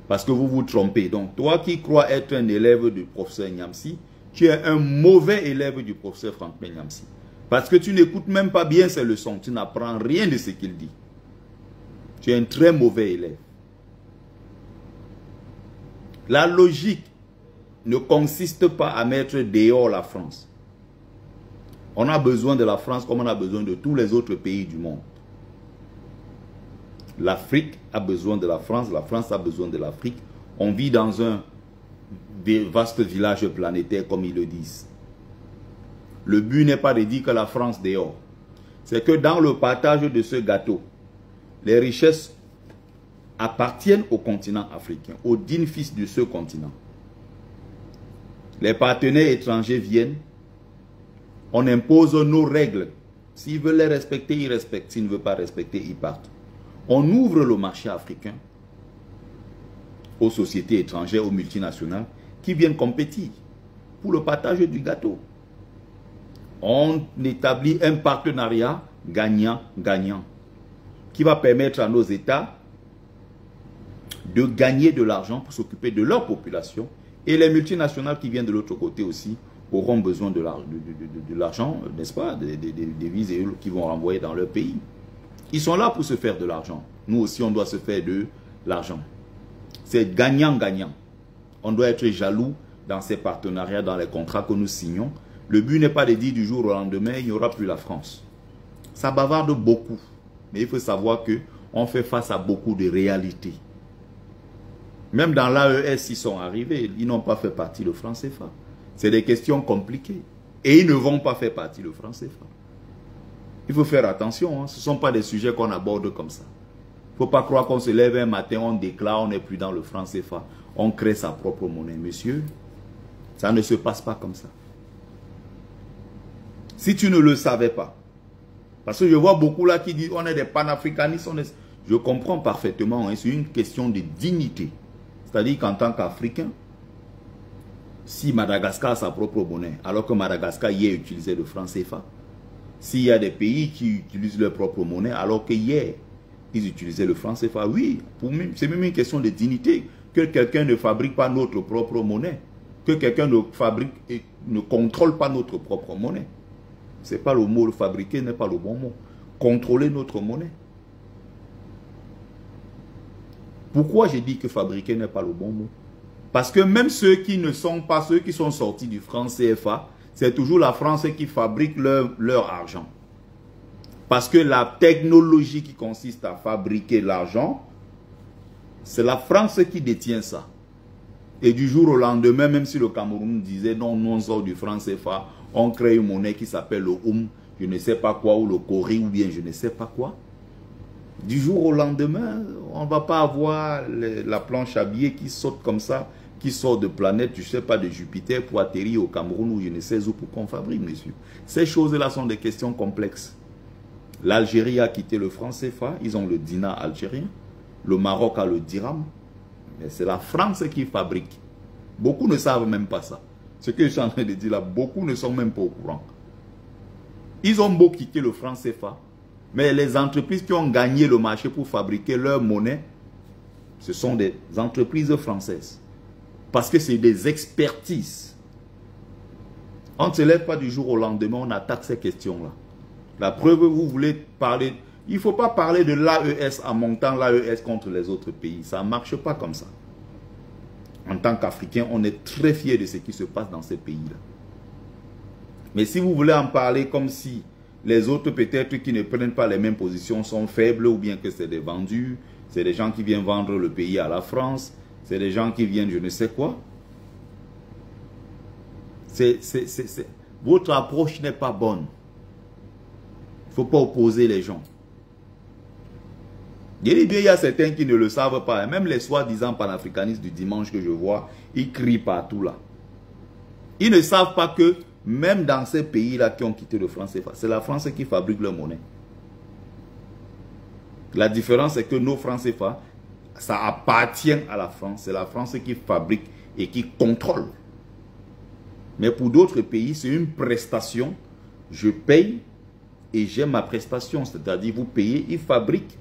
Parce que vous vous trompez. Donc, toi qui crois être un élève du professeur Nyamsi, tu es un mauvais élève du professeur Franklin Nyamsi. Parce que tu n'écoutes même pas bien ses leçons. Tu n'apprends rien de ce qu'il dit. Tu es un très mauvais élève. La logique ne consiste pas à mettre dehors la France. On a besoin de la France comme on a besoin de tous les autres pays du monde. L'Afrique a besoin de la France a besoin de l'Afrique. On vit dans un vaste village planétaire comme ils le disent. Le but n'est pas de dire que la France dehors. C'est que dans le partage de ce gâteau, les richesses appartiennent au continent africain, aux dignes fils de ce continent. Les partenaires étrangers viennent, on impose nos règles. S'ils veulent les respecter, ils respectent. S'ils ne veulent pas respecter, ils partent. On ouvre le marché africain aux sociétés étrangères, aux multinationales qui viennent compétir pour le partage du gâteau. On établit un partenariat gagnant-gagnant qui va permettre à nos États de gagner de l'argent pour s'occuper de leur population. Et les multinationales qui viennent de l'autre côté aussi auront besoin de l'argent, n'est-ce pas, des devises qui vont renvoyer dans leur pays. Ils sont là pour se faire de l'argent. Nous aussi, on doit se faire de l'argent. C'est gagnant-gagnant. On doit être jaloux dans ces partenariats, dans les contrats que nous signons. Le but n'est pas de dire du jour au lendemain, il n'y aura plus la France. Ça bavarde beaucoup. Mais il faut savoir qu'on fait face à beaucoup de réalités. Même dans l'AES, ils sont arrivés, ils n'ont pas fait partie du franc CFA. C'est des questions compliquées. Et ils ne vont pas faire partie du franc CFA. Il faut faire attention, ce ne sont pas des sujets qu'on aborde comme ça. Il ne faut pas croire qu'on se lève un matin, on déclare, on n'est plus dans le franc CFA. On crée sa propre monnaie. Monsieur, ça ne se passe pas comme ça. Si tu ne le savais pas, parce que je vois beaucoup là qui disent on est des panafricanistes, je comprends parfaitement, c'est une question de dignité. C'est-à-dire qu'en tant qu'Africain, si Madagascar a sa propre monnaie, alors que Madagascar hier utilisait le franc CFA, s'il y a des pays qui utilisent leur propre monnaie, alors que hier, ils utilisaient le franc CFA, oui, c'est même une question de dignité, que quelqu'un ne fabrique pas notre propre monnaie, que quelqu'un ne fabrique et ne contrôle pas notre propre monnaie. Ce n'est pas le mot, le fabriquer n'est pas le bon mot. Contrôler notre monnaie. Pourquoi j'ai dit que fabriquer n'est pas le bon mot? Parce que même ceux qui ne sont pas, ceux qui sont sortis du franc CFA, c'est toujours la France qui fabrique leur argent. Parce que la technologie qui consiste à fabriquer l'argent, c'est la France qui détient ça. Et du jour au lendemain, même si le Cameroun disait non, nous on sort du franc CFA, on crée une monnaie qui s'appelle le je ne sais pas quoi, ou le Cori, ou bien je ne sais pas quoi. Du jour au lendemain, on ne va pas avoir la planche à billets qui saute comme ça, qui sort de planète, je ne sais pas, de Jupiter pour atterrir au Cameroun ou je ne sais où pour qu'on fabrique, monsieur. Ces choses-là sont des questions complexes. L'Algérie a quitté le franc CFA, ils ont le dinar algérien. Le Maroc a le dirham. Mais c'est la France qui fabrique. Beaucoup ne savent même pas ça. Ce que je suis en train de dire là, beaucoup ne sont même pas au courant. Ils ont beau quitter le franc CFA, mais les entreprises qui ont gagné le marché pour fabriquer leur monnaie, ce sont des entreprises françaises. Parce que c'est des expertises. On ne se lève pas du jour au lendemain, on attaque ces questions-là. La preuve, vous voulez parler... Il ne faut pas parler de l'AES en montant l'AES contre les autres pays. Ça ne marche pas comme ça. En tant qu'Africain, on est très fiers de ce qui se passe dans ces pays-là. Mais si vous voulez en parler comme si les autres peut-être qui ne prennent pas les mêmes positions sont faibles ou bien que c'est des vendus, c'est des gens qui viennent vendre le pays à la France, c'est des gens qui viennent je ne sais quoi. Votre approche n'est pas bonne. Il ne faut pas opposer les gens. Il y a certains qui ne le savent pas. Même les soi-disant panafricanistes du dimanche que je vois, ils crient partout là. Ils ne savent pas que même dans ces pays-là qui ont quitté le franc CFA, c'est la France qui fabrique leur monnaie. La différence c'est que nos francs CFA, ça appartient à la France. C'est la France qui fabrique et qui contrôle. Mais pour d'autres pays, c'est une prestation. Je paye et j'ai ma prestation. C'est-à-dire, vous payez, ils fabriquent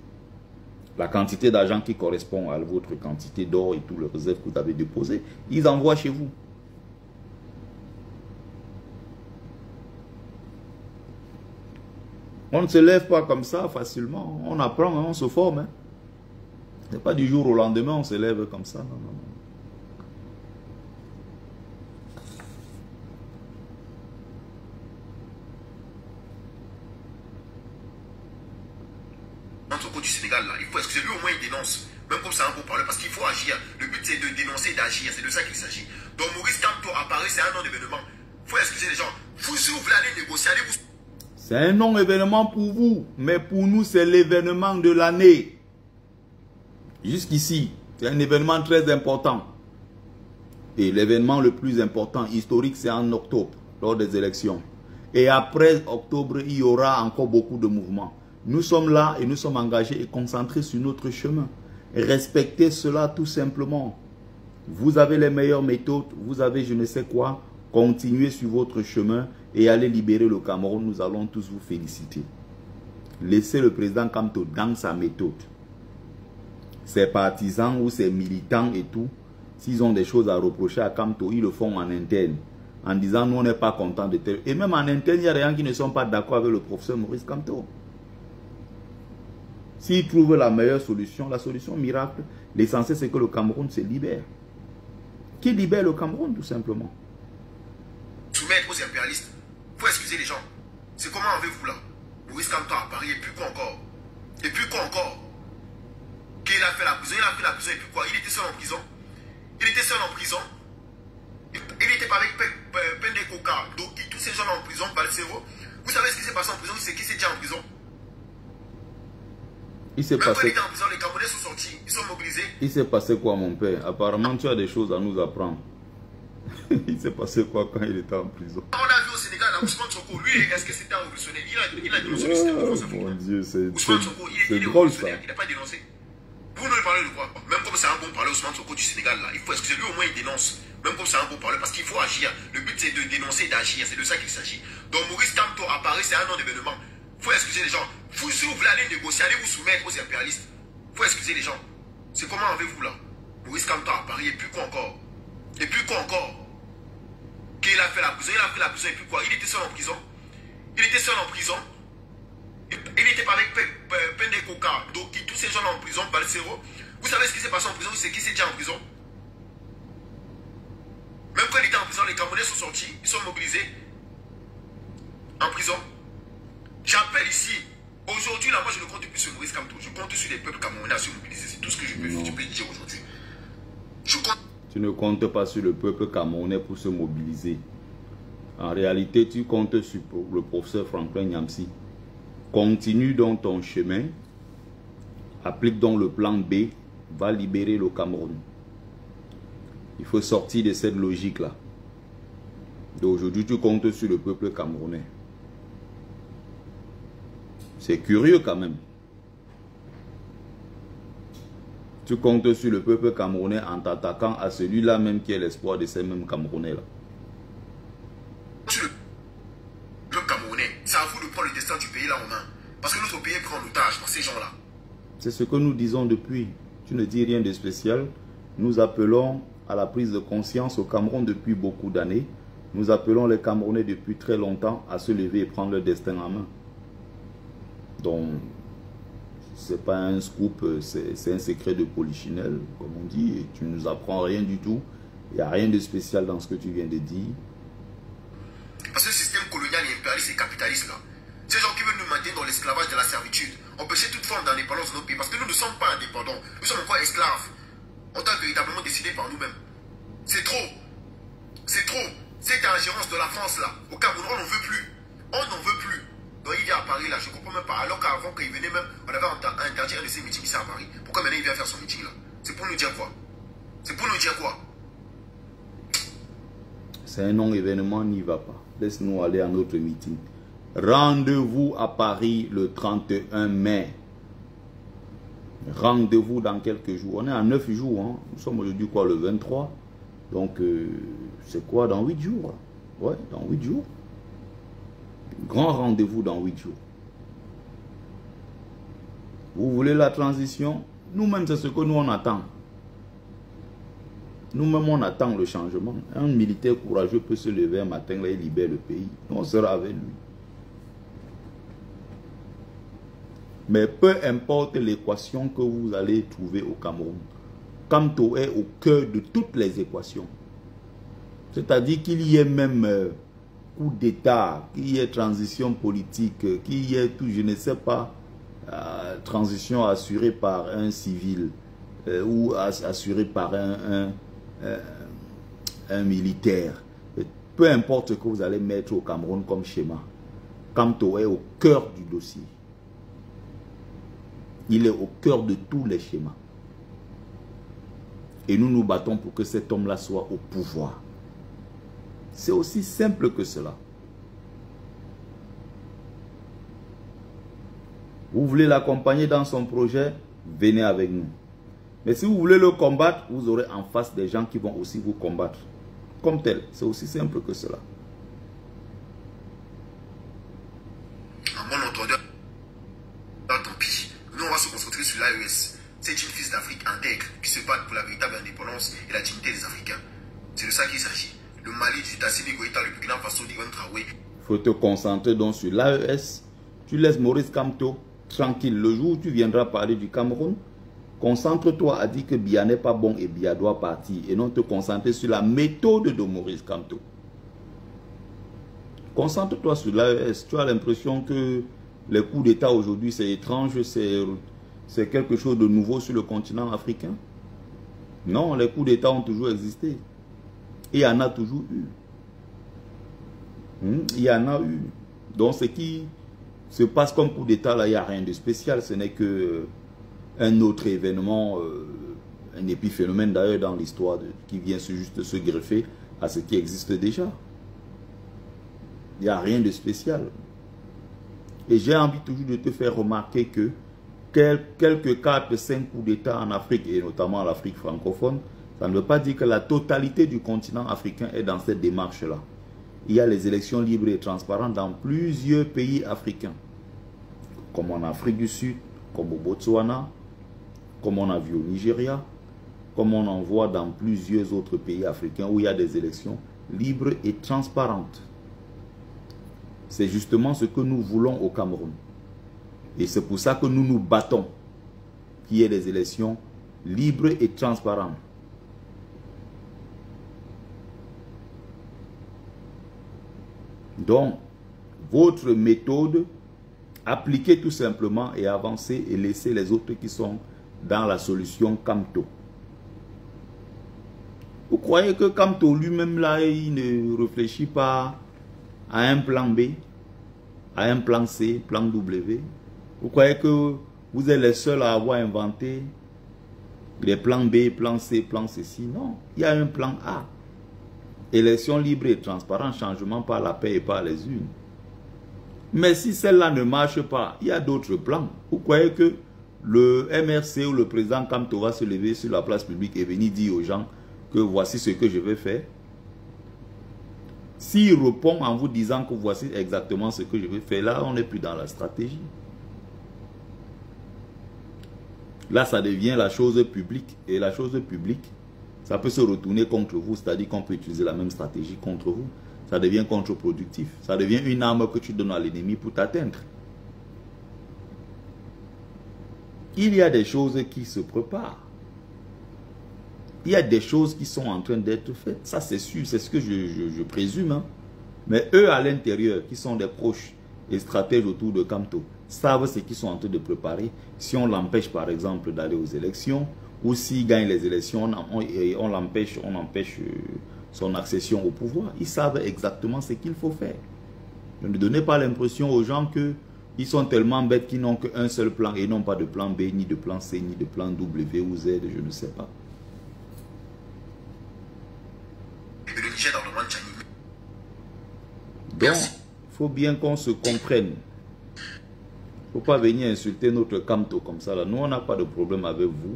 la quantité d'argent qui correspond à votre quantité d'or et tout le réserve que vous avez déposé. Ils envoient chez vous. On ne se lève pas comme ça facilement. On apprend, on se forme. Hein. Ce n'est pas du jour au lendemain, on se lève comme ça. Non, non, non. Du Sénégal là, il faut excusez lui au moins il dénonce, même comme ça un bon parler, parce qu'il faut agir. Le but c'est de dénoncer et d'agir, c'est de ça qu'il s'agit. Donc Maurice Kamto apparaît, c'est un non-événement. Il faut excuser les gens. Vous si vous voulez aller négocier, allez vous. C'est un non-événement pour vous, mais pour nous c'est l'événement de l'année. Jusqu'ici, c'est un événement très important. Et l'événement le plus important, historique, c'est en octobre, lors des élections. Et après octobre, il y aura encore beaucoup de mouvements. Nous sommes là et nous sommes engagés et concentrés sur notre chemin. Respectez cela tout simplement. Vous avez les meilleures méthodes, vous avez je ne sais quoi. Continuez sur votre chemin et allez libérer le Cameroun. Nous allons tous vous féliciter. Laissez le président Kamto dans sa méthode. Ses partisans ou ses militants et tout, s'ils ont des choses à reprocher à Kamto, ils le font en interne. En disant nous on n'est pas content de tel. Et même en interne, il y a des gens qui ne sont pas d'accord avec le professeur Maurice Kamto. S'ils trouvent la meilleure solution, la solution miracle, l'essentiel c'est que le Cameroun se libère. Qui libère le Cameroun tout simplement? Soumettre aux impérialistes, il faut excuser les gens. C'est comment avec vous là? Maurice Kamto à Paris et puis quoi encore? Et puis quoi encore? Qu'il a fait la prison, il a fait la prison et puis quoi? Il était seul en prison. Il était seul en prison. Il n'était pas avec Pende Koka. Donc tous ces gens là en prison, Balsero. Vous savez ce qui s'est passé en prison? C'est qui s'est dit en prison? Il s'est passé... les Camerounais sont sortis, ils sont mobilisés. Il s'est passé quoi mon père? Apparemment tu as des choses à nous apprendre. Il s'est passé quoi quand il était en prison? On a vu au Sénégal, Ousmane Sonko, lui, est-ce que c'était un révolutionnaire? Il a dénoncé le système de France africaine. Mon Dieu, c'est drôle ça. Il n'a pas dénoncé. Vous ne parlez de quoi? Même comme c'est un bon parler Ousmane Sonko du Sénégal là, il faut excusez lui au moins il dénonce. Même comme c'est un bon parler parce qu'il faut agir. Le but c'est de dénoncer et d'agir, c'est de ça qu'il s'agit. Donc Maurice Kamto apparaît, c'est un non-événement. Il faut excuser les gens. Vous, si vous voulez aller négocier, allez vous soumettre aux impérialistes. Il faut excuser les gens. C'est comment avec vous là? Maurice Kamto à Paris, et puis quoi encore? Et puis quoi encore? Qu'il a fait la prison, il a fait la prison, et puis quoi? Il était seul en prison. Il était seul en prison. Il n'était pas avec Pende Koka. Donc tous ces gens là en prison, Balsero. Vous savez ce qui s'est passé en prison, c'est qui s'est dit en prison? Même quand il était en prison, les Camerounais sont sortis, ils sont mobilisés en prison. J'appelle ici, aujourd'hui, là, moi je ne compte plus sur Maurice Kamto, je compte sur les peuples camerounais à se mobiliser, c'est tout ce que je peux dire aujourd'hui. Tu ne comptes pas sur le peuple camerounais pour se mobiliser. En réalité, tu comptes sur le professeur Franklin Nyamsi. Continue donc ton chemin, applique donc le plan B, va libérer le Cameroun. Il faut sortir de cette logique-là. D'aujourd'hui, tu comptes sur le peuple camerounais. C'est curieux quand même. Tu comptes sur le peuple camerounais en t'attaquant à celui-là même qui est l'espoir de ces mêmes Camerounais-là. Le Camerounais, c'est à vous de prendre le destin du pays là en main. Parce que notre pays est pris en otage par ces gens-là. C'est ce que nous disons depuis. Tu ne dis rien de spécial. Nous appelons à la prise de conscience au Cameroun depuis beaucoup d'années. Nous appelons les Camerounais depuis très longtemps à se lever et prendre leur destin en main. Donc, ce n'est pas un scoop, c'est un secret de polichinelle, comme on dit. Et tu ne nous apprends rien du tout. Il n'y a rien de spécial dans ce que tu viens de dire. Parce que le système colonial et impérialiste et capitaliste là, ces gens qui veulent nous maintenir dans l'esclavage de la servitude, empêcher toute forme d'indépendance dans nos pays, parce que nous ne sommes pas indépendants, nous sommes encore esclaves. On doit véritablement décider par nous-mêmes. C'est trop. C'est trop. Cette ingérence de la France là, au Cameroun, on n'en veut plus. On n'en veut plus. Donc il vient à Paris là, je ne comprends même pas. Alors qu'avant qu'il venait même, on avait interdit un de ses meetings ici à Paris. Pourquoi maintenant il vient faire son meeting là? C'est pour nous dire quoi? C'est pour nous dire quoi? C'est un non-événement, n'y va pas. Laisse-nous aller à notre meeting. Rendez-vous à Paris le 31 mai. Rendez-vous dans quelques jours. On est à 9 jours. Hein. Nous sommes aujourd'hui quoi, le 23. Donc, c'est quoi, dans 8 jours? Ouais, dans 8 jours. Grand rendez-vous dans 8 jours. Vous voulez la transition? Nous-mêmes, c'est ce que nous on attend. Nous-mêmes, on attend le changement. Un militaire courageux peut se lever un matin là, et libérer le pays. On sera avec lui. Mais peu importe l'équation que vous allez trouver au Cameroun, Kamto est au cœur de toutes les équations. C'est-à-dire qu'il y ait même coup d'État, qu'il y ait transition politique, qu'il y ait tout, je ne sais pas, transition assurée par un civil ou assurée par un militaire. Peu importe ce que vous allez mettre au Cameroun comme schéma, Kamto est au cœur du dossier. Il est au cœur de tous les schémas. Et nous nous battons pour que cet homme-là soit au pouvoir. C'est aussi simple que cela. Vous voulez l'accompagner dans son projet, venez avec nous. Mais si vous voulez le combattre, vous aurez en face des gens qui vont aussi vous combattre. Comme tel, c'est aussi simple que cela. En mon entendeur, tant pis. Nous, on va se concentrer sur l'AES. C'est une fils d'Afrique intègre qui se bat pour la véritable indépendance et la dignité des Africains. C'est de ça qu'il s'agit. Le Mali, du Tassimi Goïta, le Burkina Faso, d'Ivan Traoré. Il faut te concentrer donc sur l'AES. Tu laisses Maurice Kamto tranquille. Le jour où tu viendras parler du Cameroun, concentre-toi à dire que Biya n'est pas bon et Biya doit partir. Et non te concentrer sur la méthode de Maurice Kamto. Concentre-toi sur l'AES. Tu as l'impression que les coups d'État aujourd'hui, c'est étrange, c'est quelque chose de nouveau sur le continent africain. Non, les coups d'État ont toujours existé. Et il y en a toujours eu. Il y en a eu. Donc ce qui se passe comme coup d'État, là, il n'y a rien de spécial. Ce n'est qu'un autre événement, un épiphénomène d'ailleurs dans l'histoire qui vient juste se greffer à ce qui existe déjà. Il n'y a rien de spécial. Et j'ai envie toujours de te faire remarquer que quelques 4-5 coups d'État en Afrique, et notamment en Afrique francophone, ça ne veut pas dire que la totalité du continent africain est dans cette démarche-là. Il y a les élections libres et transparentes dans plusieurs pays africains, comme en Afrique du Sud, comme au Botswana, comme on a vu au Nigeria, comme on en voit dans plusieurs autres pays africains où il y a des élections libres et transparentes. C'est justement ce que nous voulons au Cameroun. Et c'est pour ça que nous nous battons qu'il y ait des élections libre et transparent. Donc, votre méthode, appliquez tout simplement et avancez et laissez les autres qui sont dans la solution Kamto. Vous croyez que Kamto lui-même là, il ne réfléchit pas à un plan B, à un plan C, plan W? Vous croyez que vous êtes les seuls à avoir inventé les plans B, plan C, plan ceci? Non, il y a un plan A. Élection libre et transparente, changement par la paix et par les urnes. Mais si celle-là ne marche pas, il y a d'autres plans. Vous croyez que le MRC ou le président Kamto va se lever sur la place publique et venir dire aux gens que voici ce que je vais faire? S'il répond en vous disant que voici exactement ce que je vais faire, là on n'est plus dans la stratégie. Là ça devient la chose publique. Et la chose publique, ça peut se retourner contre vous, c'est-à-dire qu'on peut utiliser la même stratégie contre vous. Ça devient contre-productif. Ça devient une arme que tu donnes à l'ennemi pour t'atteindre. Il y a des choses qui se préparent. Il y a des choses qui sont en train d'être faites. Ça, c'est sûr, c'est ce que je présume. Hein. Mais eux, à l'intérieur, qui sont des proches et stratèges autour de Kamto, savent ce qu'ils sont en train de préparer. Si on l'empêche, par exemple, d'aller aux élections, ou s'il gagne les élections, on l'empêche, son accession au pouvoir. Ils savent exactement ce qu'il faut faire. Ne donnez pas l'impression aux gens qu'ils sont tellement bêtes qu'ils n'ont qu'un seul plan et non pas de plan B, ni de plan C, ni de plan W ou Z, je ne sais pas. Donc, il faut bien qu'on se comprenne. Il ne faut pas venir insulter notre Kamto comme ça. Là. Nous, on n'a pas de problème avec vous.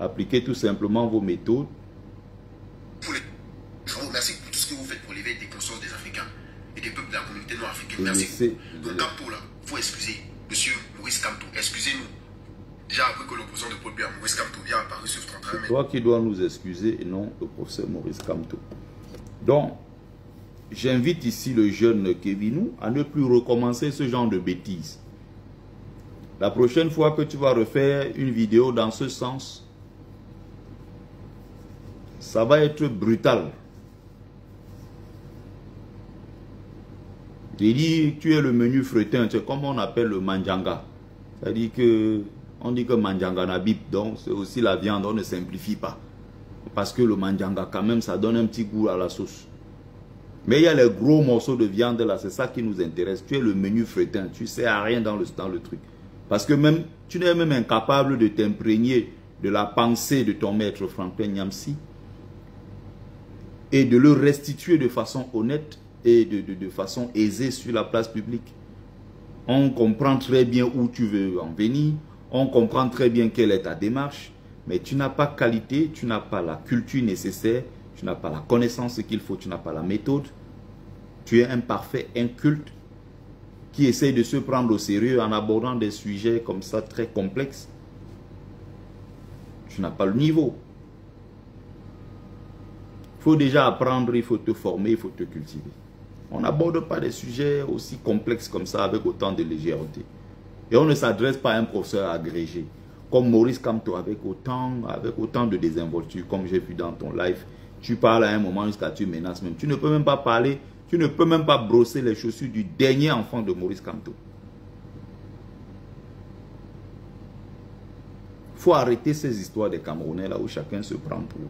Appliquez tout simplement vos méthodes. Merci pour tout ce que vous faites pour l'éveil des consciences des Africains et des peuples de la communauté noire africaine. Merci. Donc Kamto là, il faut excuser. Monsieur Maurice Kamto, excusez-nous. Déjà après que l'opposant de Paul Biya, Maurice Kamto, vient apparu sur 31 mai. C'est toi qui dois nous excuser et non le professeur Maurice Kamto. Donc, j'invite ici le jeune Kevinou à ne plus recommencer ce genre de bêtises. La prochaine fois que tu vas refaire une vidéo dans ce sens, ça va être brutal. Il dit, tu es le menu fretin, c'est comme on appelle le manjanga. C'est-à-dire que, on dit que manjanga nabip, donc c'est aussi la viande, on ne simplifie pas. Parce que le manjanga, quand même, ça donne un petit goût à la sauce. Mais il y a les gros morceaux de viande là, c'est ça qui nous intéresse. Tu es le menu fretin, tu ne sais à rien dans le truc. Parce que même, tu n'es même incapable de t'imprégner de la pensée de ton maître Franklin Nyamsi et de le restituer de façon honnête et de façon aisée sur la place publique. On comprend très bien où tu veux en venir, on comprend très bien quelle est ta démarche, mais tu n'as pas qualité, tu n'as pas la culture nécessaire, tu n'as pas la connaissance qu'il faut, tu n'as pas la méthode. Tu es un parfait inculte qui essaye de se prendre au sérieux en abordant des sujets comme ça très complexes. Tu n'as pas le niveau. Il faut déjà apprendre, il faut te former, il faut te cultiver. On n'aborde pas des sujets aussi complexes comme ça avec autant de légèreté. Et on ne s'adresse pas à un professeur agrégé, comme Maurice Kamto, avec autant de désinvolture, comme j'ai vu dans ton live. Tu parles à un moment jusqu'à tu menaces même. Tu ne peux même pas parler, tu ne peux même pas brosser les chaussures du dernier enfant de Maurice Kamto. Il faut arrêter ces histoires des Camerounais là où chacun se prend pour.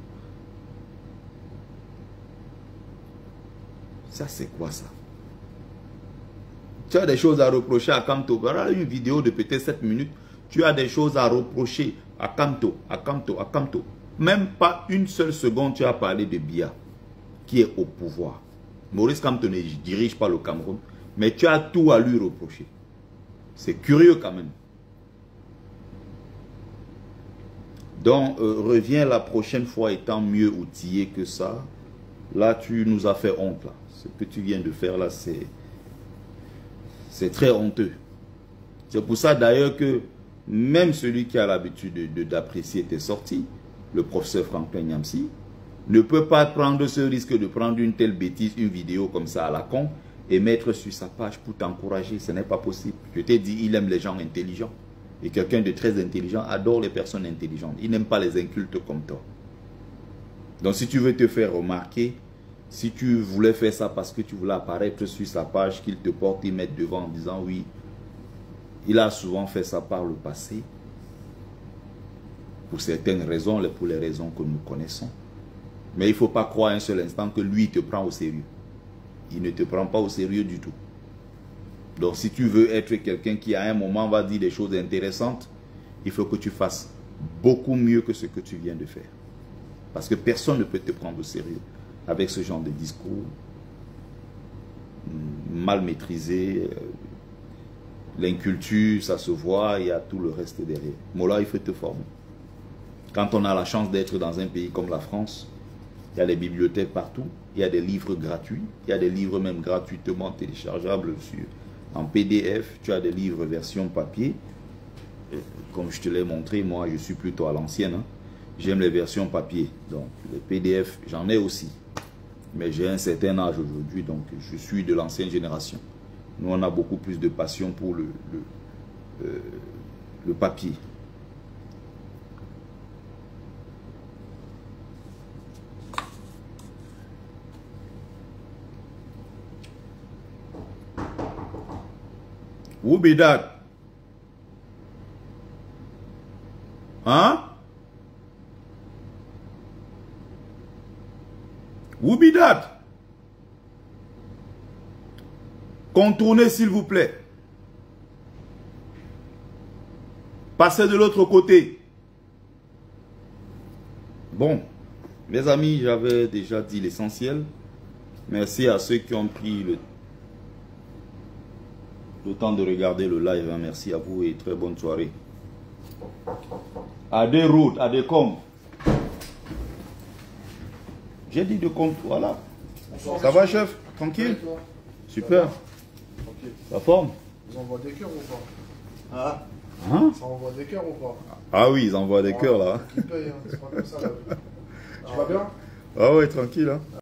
Ça c'est quoi ça? Tu as des choses à reprocher à Kamto. Voilà une vidéo de peut-être 7 minutes. Tu as des choses à reprocher à Kamto, à Kamto, à Kamto. Même pas une seule seconde, tu as parlé de Biya, qui est au pouvoir. Maurice Kamto ne dirige pas le Cameroun, mais tu as tout à lui reprocher. C'est curieux quand même. Donc, reviens la prochaine fois étant mieux outillé que ça. Là, tu nous as fait honte. Là. Ce que tu viens de faire là, c'est très honteux. C'est pour ça d'ailleurs que même celui qui a l'habitude d'apprécier tes sorties, le professeur Franklin Nyamsi, ne peut pas prendre ce risque de prendre une telle bêtise, une vidéo comme ça à la con, et mettre sur sa page pour t'encourager. Ce n'est pas possible. Je t'ai dit, il aime les gens intelligents. Et quelqu'un de très intelligent adore les personnes intelligentes. Il n'aime pas les incultes comme toi. Donc si tu veux te faire remarquer, si tu voulais faire ça parce que tu voulais apparaître sur sa page, qu'il te porte, il mette devant en disant oui, il a souvent fait ça par le passé, pour certaines raisons, pour les raisons que nous connaissons. Mais il ne faut pas croire un seul instant que lui te prend au sérieux. Il ne te prend pas au sérieux du tout. Donc si tu veux être quelqu'un qui à un moment va dire des choses intéressantes, il faut que tu fasses beaucoup mieux que ce que tu viens de faire. Parce que personne ne peut te prendre au sérieux avec ce genre de discours mal maîtrisé. L'inculture, ça se voit, il y a tout le reste derrière. Mollah, il faut te former. Quand on a la chance d'être dans un pays comme la France, il y a des bibliothèques partout, il y a des livres gratuits, il y a des livres même gratuitement téléchargeables en PDF, tu as des livres version papier. Comme je te l'ai montré, moi je suis plutôt à l'ancienne. Hein. J'aime les versions papier, donc les PDF, j'en ai aussi. Mais j'ai un certain âge aujourd'hui, donc je suis de l'ancienne génération. Nous, on a beaucoup plus de passion pour le papier. Who be that? Hein? Who be that? Contournez s'il vous plaît. Passez de l'autre côté. Bon, mes amis, j'avais déjà dit l'essentiel. Merci à ceux qui ont pris le temps de regarder le live. Merci à vous et très bonne soirée. À des routes, à des comptes. J'ai dit de compte, voilà. Bonsoir, ça va, chef? Tranquille? Super. Tranquille. La forme? Ils envoient des cœurs ou pas? Ah. Hein? Ça envoie des cœurs ou pas? Ah oui, ils envoient des cœurs là. Qui paye, hein. C'est pas comme ça là. Tu vas bien? Ah ouais, tranquille. Hein.